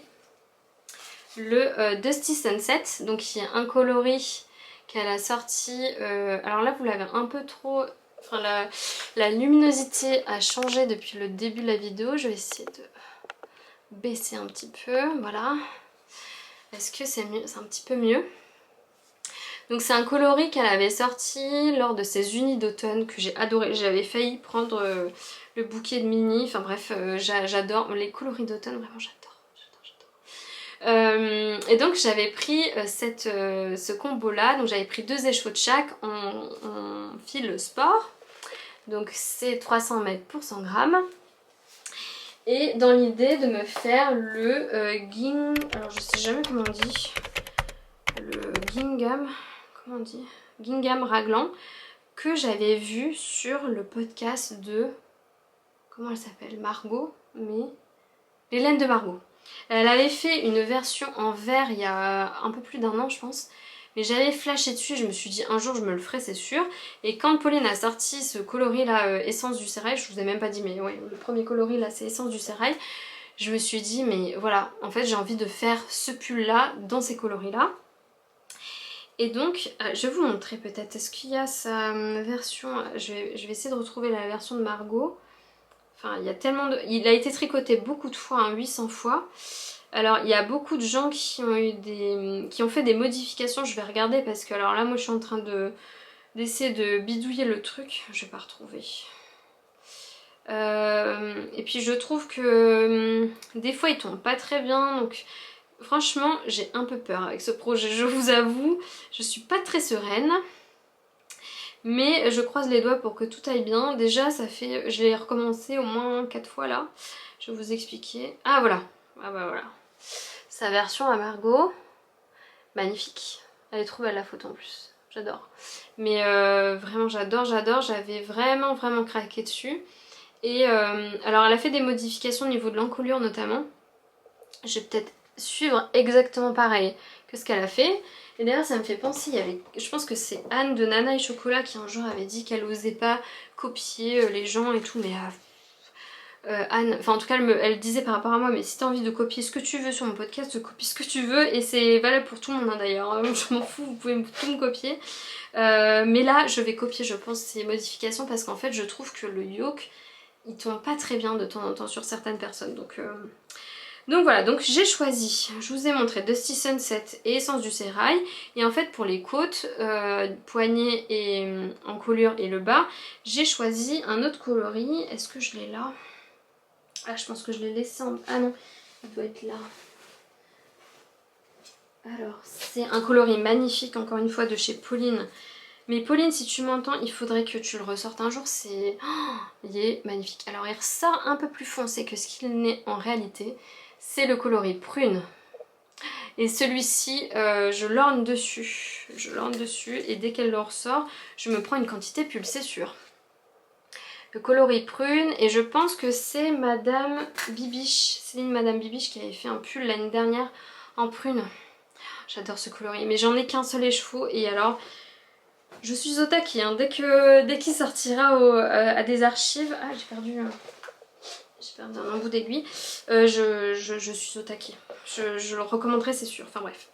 le Dusty Sunset, donc qui est un coloris qu'elle a sorti. Alors là vous l'avez un peu trop... Enfin, la luminosité a changé depuis le début de la vidéo. Je vais essayer de baisser un petit peu. Voilà. Est-ce que c'est mieux? C'est un petit peu mieux. Donc c'est un coloris qu'elle avait sorti lors de ses unis d'automne que j'ai adoré. J'avais failli prendre le bouquet de mini. Enfin bref, j'adore les coloris d'automne. Vraiment j'adore. Et donc j'avais pris ce combo là, donc j'avais pris 2 écheveaux de chaque en fil sport, donc c'est 300 mètres pour 100 grammes, et dans l'idée de me faire le alors je sais jamais comment on dit, le gingham, comment on dit, gingham raglan, que j'avais vu sur le podcast de, comment elle s'appelle, Margot, mais l'Hélène de Margot. Elle avait fait une version en vert il y a un peu plus d'1 an je pense. Mais j'avais flashé dessus, je me suis dit un jour je me le ferai c'est sûr. Et quand Pauline a sorti ce coloris là, Essence du Sérail, je vous ai même pas dit mais ouais, le premier coloris là c'est Essence du Sérail. Je me suis dit mais voilà, en fait j'ai envie de faire ce pull là dans ces coloris là. Et donc je vais vous montrer peut-être, est-ce qu'il y a sa version, je vais essayer de retrouver la version de Margot. Enfin, il y a tellement de... Il a été tricoté beaucoup de fois, hein, 800 fois. Alors, il y a beaucoup de gens qui ont fait des modifications. Je vais regarder parce que, alors là, moi, je suis en train d'essayer de bidouiller le truc. Je vais pas retrouver. Et puis, je trouve que des fois, il tombe pas très bien. Donc, franchement, j'ai un peu peur avec ce projet. Je vous avoue, je suis pas très sereine. Mais je croise les doigts pour que tout aille bien. Déjà ça fait, je l'ai recommencé au moins 4 fois là. Je vais vous expliquer. Ah voilà, ah bah voilà. Sa version à Margot, magnifique. Elle est trop belle la photo en plus, j'adore. Mais vraiment j'adore, j'avais vraiment craqué dessus. Et alors elle a fait des modifications au niveau de l'encolure notamment. Je vais peut-être suivre exactement pareil que ce qu'elle a fait. Et d'ailleurs ça me fait penser, je pense que c'est Anne de Nana et Chocolat qui un jour avait dit qu'elle osait pas copier les gens et tout, mais Anne, enfin en tout cas elle disait par rapport à moi, mais si t'as envie de copier ce que tu veux sur mon podcast, copie ce que tu veux, et c'est valable pour tout le monde hein, d'ailleurs, je m'en fous, vous pouvez tout me copier. Mais là je vais copier je pense ces modifications parce qu'en fait je trouve que le yoke il tombe pas très bien de temps en temps sur certaines personnes, donc voilà, donc j'ai choisi, je vous ai montré Dusty Sunset et Essence du Sérail. Et en fait pour les côtes, poignets et encolure et le bas, j'ai choisi un autre coloris. Est-ce que je l'ai là? Ah je pense que je l'ai laissé en... Ah non, il doit être là. Alors c'est un coloris magnifique encore une fois de chez Pauline. Mais Pauline si tu m'entends il faudrait que tu le ressortes un jour, c'est... Oh, il est magnifique. Alors il ressort un peu plus foncé que ce qu'il n'est en réalité. C'est le coloris prune. Et celui-ci, je l'orne dessus. Je l'orne dessus et dès qu'elle le ressort, je me prends une quantité pull, c'est sûr. Le coloris prune et je pense que c'est Madame Bibiche, Céline Madame Bibiche qui avait fait un pull l'année dernière en prune. J'adore ce coloris, mais j'en ai qu'un seul écheveau et alors je suis au taquet. Hein. Dès qu'il sortira à des archives... Ah j'ai perdu un bout d'aiguille, je suis au taquet. Je le recommanderai c'est sûr, enfin bref.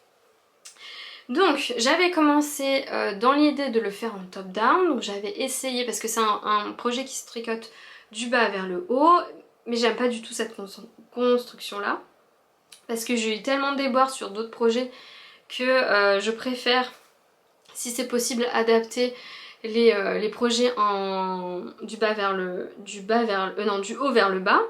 Donc j'avais commencé dans l'idée de le faire en top down, donc j'avais essayé parce que c'est un projet qui se tricote du bas vers le haut, mais j'aime pas du tout cette construction là, parce que j'ai eu tellement de déboires sur d'autres projets que je préfère, si c'est possible, adapter les projets du haut vers le bas.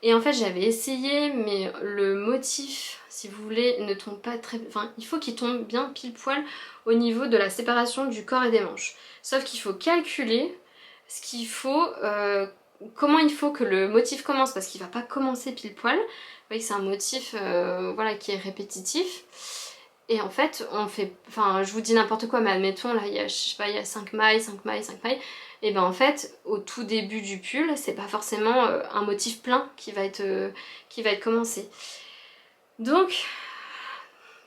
Et en fait j'avais essayé mais le motif si vous voulez ne tombe pas très... Enfin il faut qu'il tombe bien pile poil au niveau de la séparation du corps et des manches. Sauf qu'il faut calculer ce qu'il faut comment il faut que le motif commence, parce qu'il va pas commencer pile poil. Vous voyez que c'est un motif voilà, qui est répétitif. Et en fait, on fait, enfin je vous dis n'importe quoi, mais admettons là, il y a, je sais pas, il y a 5 mailles, 5 mailles, 5 mailles. Et ben en fait, au tout début du pull, c'est pas forcément un motif plein qui va être commencé. Donc,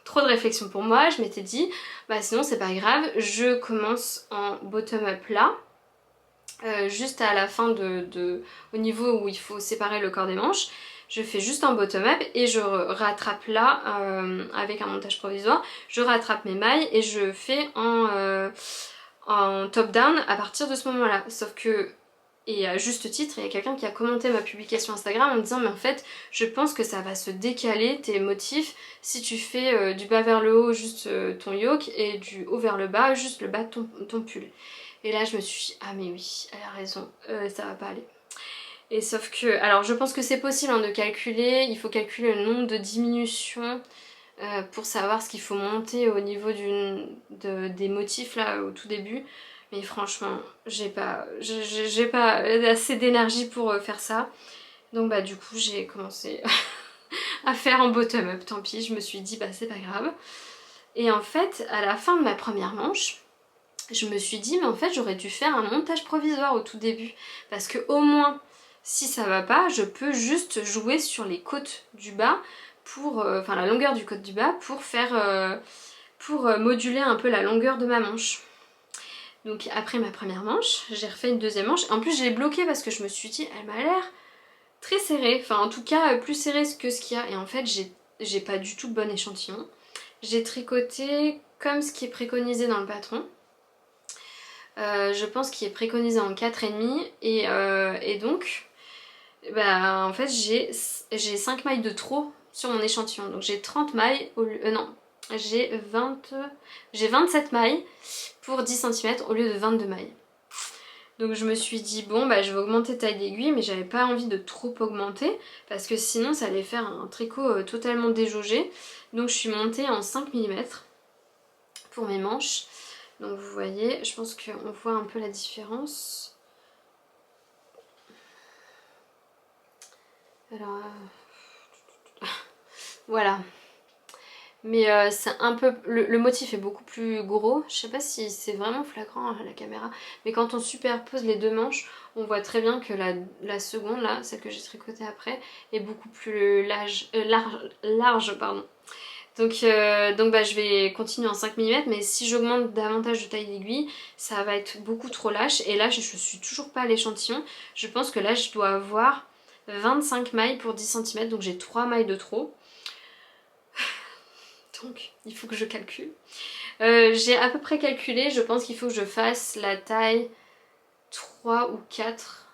trop de réflexion pour moi, je m'étais dit, bah sinon c'est pas grave, je commence en bottom-up là. Juste à la fin au niveau où il faut séparer le corps des manches, je fais juste un bottom-up et je rattrape là avec un montage provisoire, je rattrape mes mailles et je fais en top-down à partir de ce moment-là. Sauf que, et à juste titre, il y a quelqu'un qui a commenté ma publication Instagram en me disant mais en fait je pense que ça va se décaler tes motifs si tu fais du bas vers le haut juste ton yoke et du haut vers le bas juste le bas de ton pull. Et là je me suis dit, ah mais oui, elle a raison, ça va pas aller. Et sauf que, alors je pense que c'est possible hein, de calculer, il faut calculer le nombre de diminutions pour savoir ce qu'il faut monter au niveau des motifs là au tout début. Mais franchement, j'ai pas assez d'énergie pour faire ça. Donc bah du coup j'ai commencé à faire en bottom-up, tant pis, je me suis dit bah c'est pas grave. Et en fait, à la fin de ma première manche, je me suis dit mais en fait j'aurais dû faire un montage provisoire au tout début parce que au moins si ça va pas je peux juste jouer sur les côtes du bas pour enfin la longueur du côte du bas pour faire moduler un peu la longueur de ma manche. Donc après ma première manche j'ai refait une deuxième manche, en plus j'ai bloqué parce que je me suis dit elle m'a l'air très serrée, enfin en tout cas plus serrée que ce qu'il y a, et en fait j'ai pas du tout le bon échantillon. J'ai tricoté comme ce qui est préconisé dans le patron. Je pense qu'il est préconisé en 4,5 et donc bah, en fait j'ai 5 mailles de trop sur mon échantillon, donc j'ai 30 mailles au lieu, non j'ai 27 mailles pour 10 cm au lieu de 22 mailles. Donc je me suis dit bon bah je vais augmenter taille d'aiguille, mais j'avais pas envie de trop augmenter parce que sinon ça allait faire un tricot totalement déjaugé. Donc je suis montée en 5 mm pour mes manches. Donc vous voyez, je pense qu'on voit un peu la différence. Alors, voilà. Mais c'est un peu... Le motif est beaucoup plus gros. Je sais pas si c'est vraiment flagrant à la caméra. Mais quand on superpose les deux manches, on voit très bien que la seconde, là, celle que j'ai tricotée après, est beaucoup plus large, pardon. Donc bah, je vais continuer en 5 mm, mais si j'augmente davantage de taille d'aiguille, ça va être beaucoup trop lâche. Et là, je suis toujours pas à l'échantillon. Je pense que là, je dois avoir 25 mailles pour 10 cm, donc j'ai 3 mailles de trop. Donc, il faut que je calcule. J'ai à peu près calculé, je pense qu'il faut que je fasse la taille 3 ou 4.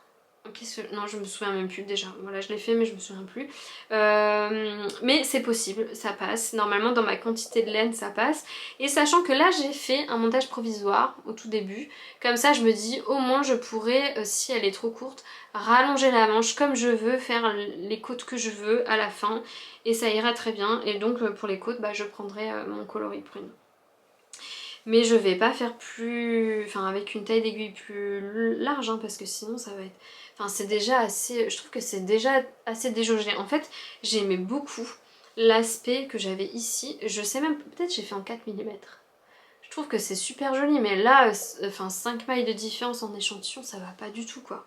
Non, je me souviens même plus déjà. Voilà, je l'ai fait, mais je me souviens plus. Mais c'est possible, ça passe. Normalement, dans ma quantité de laine, ça passe. Et sachant que là, j'ai fait un montage provisoire au tout début. Comme ça, je me dis, au moins, je pourrais, si elle est trop courte, rallonger la manche comme je veux, faire les côtes que je veux à la fin. Et ça ira très bien. Et donc, pour les côtes, bah, je prendrai mon coloris prune. Mais je vais pas faire plus... Enfin, avec une taille d'aiguille plus large, hein, parce que sinon, ça va être... Enfin, c'est déjà assez... Je trouve que c'est déjà assez déjaugé. En fait, j'aimais beaucoup l'aspect que j'avais ici. Je sais même... Peut-être j'ai fait en 4 mm. Je trouve que c'est super joli, mais là, enfin, 5 mailles de différence en échantillon, ça va pas du tout, quoi.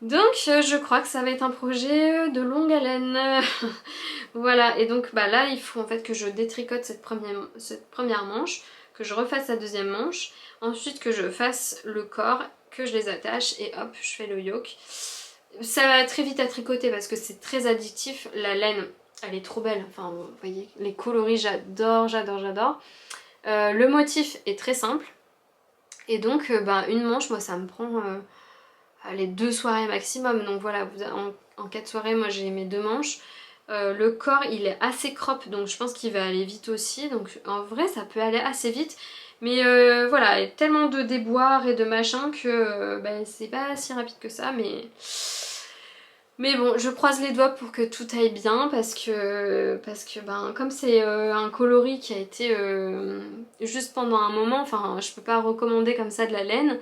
Donc, je crois que ça va être un projet de longue haleine. Voilà, et donc, bah là, il faut en fait que je détricote cette première manche, que je refasse la deuxième manche, ensuite que je fasse le corps, que je les attache et hop, je fais le yoke. Ça va très vite à tricoter parce que c'est très addictif, la laine elle est trop belle, enfin vous voyez les coloris, j'adore, j'adore, j'adore. Le motif est très simple et donc bah, une manche moi ça me prend les 2 soirées maximum, donc voilà, en 4 soirées moi j'ai mes 2 manches. Le corps il est assez crop donc je pense qu'il va aller vite aussi, donc en vrai ça peut aller assez vite, mais voilà, il y a tellement de déboires et de machin que bah, c'est pas si rapide que ça, mais bon, je croise les doigts pour que tout aille bien parce que ben, comme c'est un coloris qui a été juste pendant un moment, enfin je peux pas recommander comme ça de la laine.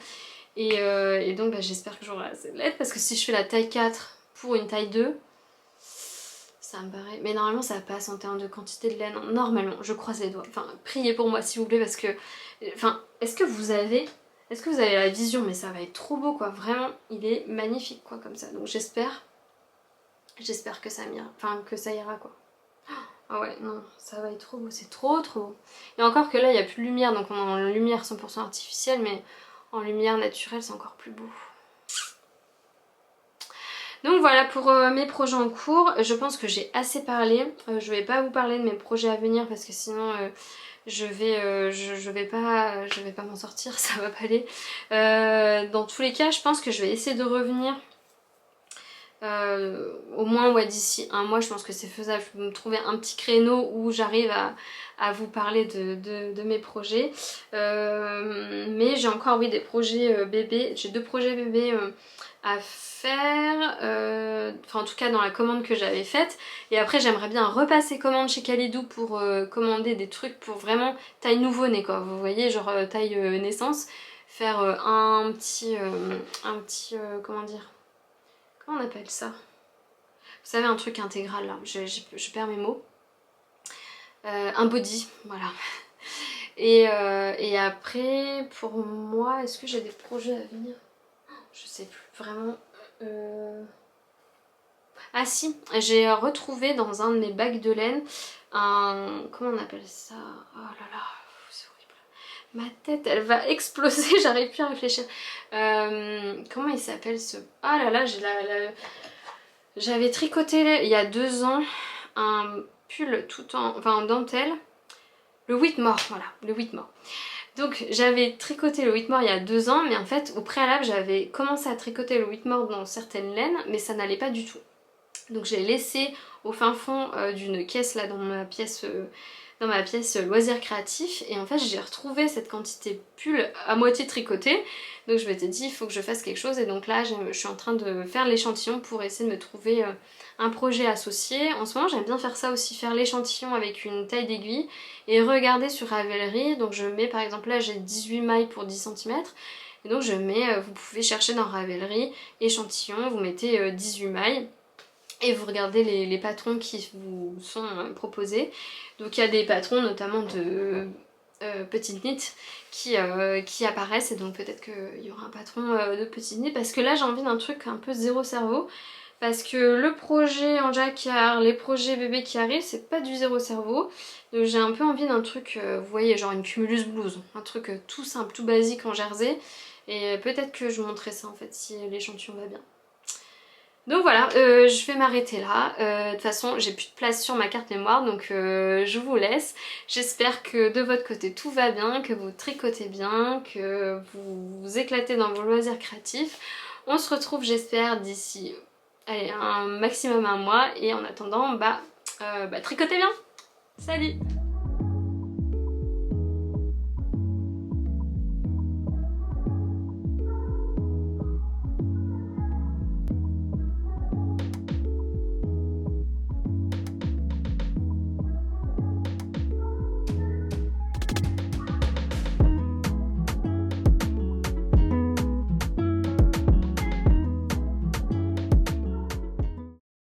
Et donc bah, j'espère que j'aurai assez de laine parce que si je fais la taille 4 pour une taille 2, ça me paraît... Mais normalement ça passe en termes de quantité de laine, normalement, je croise les doigts. Enfin, priez pour moi s'il vous plaît parce que... Enfin, est-ce que vous avez la vision? Mais ça va être trop beau quoi, vraiment, il est magnifique quoi comme ça. Donc j'espère que ça ira, enfin que ça ira quoi. Ah ouais, non, ça va être trop beau, c'est trop beau. Et encore que là, il n'y a plus de lumière, donc on est en lumière 100% artificielle, mais en lumière naturelle, c'est encore plus beau. Donc voilà pour mes projets en cours. Je pense que j'ai assez parlé. Je vais pas vous parler de mes projets à venir parce que sinon je vais pas m'en sortir, ça va pas aller. Dans tous les cas, je pense que je vais essayer de revenir. Au moins ouais, d'ici un mois je pense que c'est faisable. Je peux me trouver un petit créneau où j'arrive à vous parler de mes projets, mais j'ai encore oui des projets bébés. J'ai 2 projets bébés à faire, enfin en tout cas dans la commande que j'avais faite, et après j'aimerais bien repasser commande chez Kalidou pour commander des trucs pour vraiment taille nouveau-né quoi, vous voyez, genre taille naissance, faire un petit comment dire, comment on appelle ça? Vous savez, un truc intégral là, je perds mes mots. Un body, voilà. Et après, pour moi, est-ce que j'ai des projets à venir? Je sais plus vraiment. Ah si, j'ai retrouvé dans un de mes bacs de laine un... Comment on appelle ça? Oh là là, c'est horrible. Ma tête, elle va exploser, j'arrive plus à réfléchir. Comment il s'appelle ce... Ah là là, j'avais tricoté il y a 2 ans un pull tout en dentelle. Le Whitmore, voilà, le Whitmore. Donc j'avais tricoté le Whitmore il y a 2 ans, mais en fait au préalable j'avais commencé à tricoter le Whitmore dans certaines laines, mais ça n'allait pas du tout. Donc j'ai laissé au fin fond d'une caisse là dans ma pièce loisirs créatifs, et en fait j'ai retrouvé cette quantité pull à moitié tricotée, donc je m'étais dit il faut que je fasse quelque chose, et donc là je suis en train de faire l'échantillon pour essayer de me trouver un projet associé. En ce moment j'aime bien faire ça aussi, faire l'échantillon avec une taille d'aiguille et regarder sur Ravelry. Donc je mets par exemple là j'ai 18 mailles pour 10 cm, et donc je mets, vous pouvez chercher dans Ravelry échantillon, vous mettez 18 mailles et vous regardez les patrons qui vous sont proposés. Donc il y a des patrons notamment de petites knits qui apparaissent, et donc peut-être qu'il y aura un patron de petites knits, parce que là j'ai envie d'un truc un peu zéro cerveau, parce que le projet en jacquard, les projets bébés qui arrivent, c'est pas du zéro cerveau. Donc j'ai un peu envie d'un truc, vous voyez, genre une cumulus blouse, un truc tout simple, tout basique en jersey, et peut-être que je montrerai ça en fait si l'échantillon va bien. Donc voilà, je vais m'arrêter là. De toute façon, j'ai plus de place sur ma carte mémoire, donc je vous laisse. J'espère que de votre côté tout va bien, que vous tricotez bien, que vous vous éclatez dans vos loisirs créatifs. On se retrouve, j'espère, d'ici un maximum un mois, et en attendant, tricotez bien. Salut!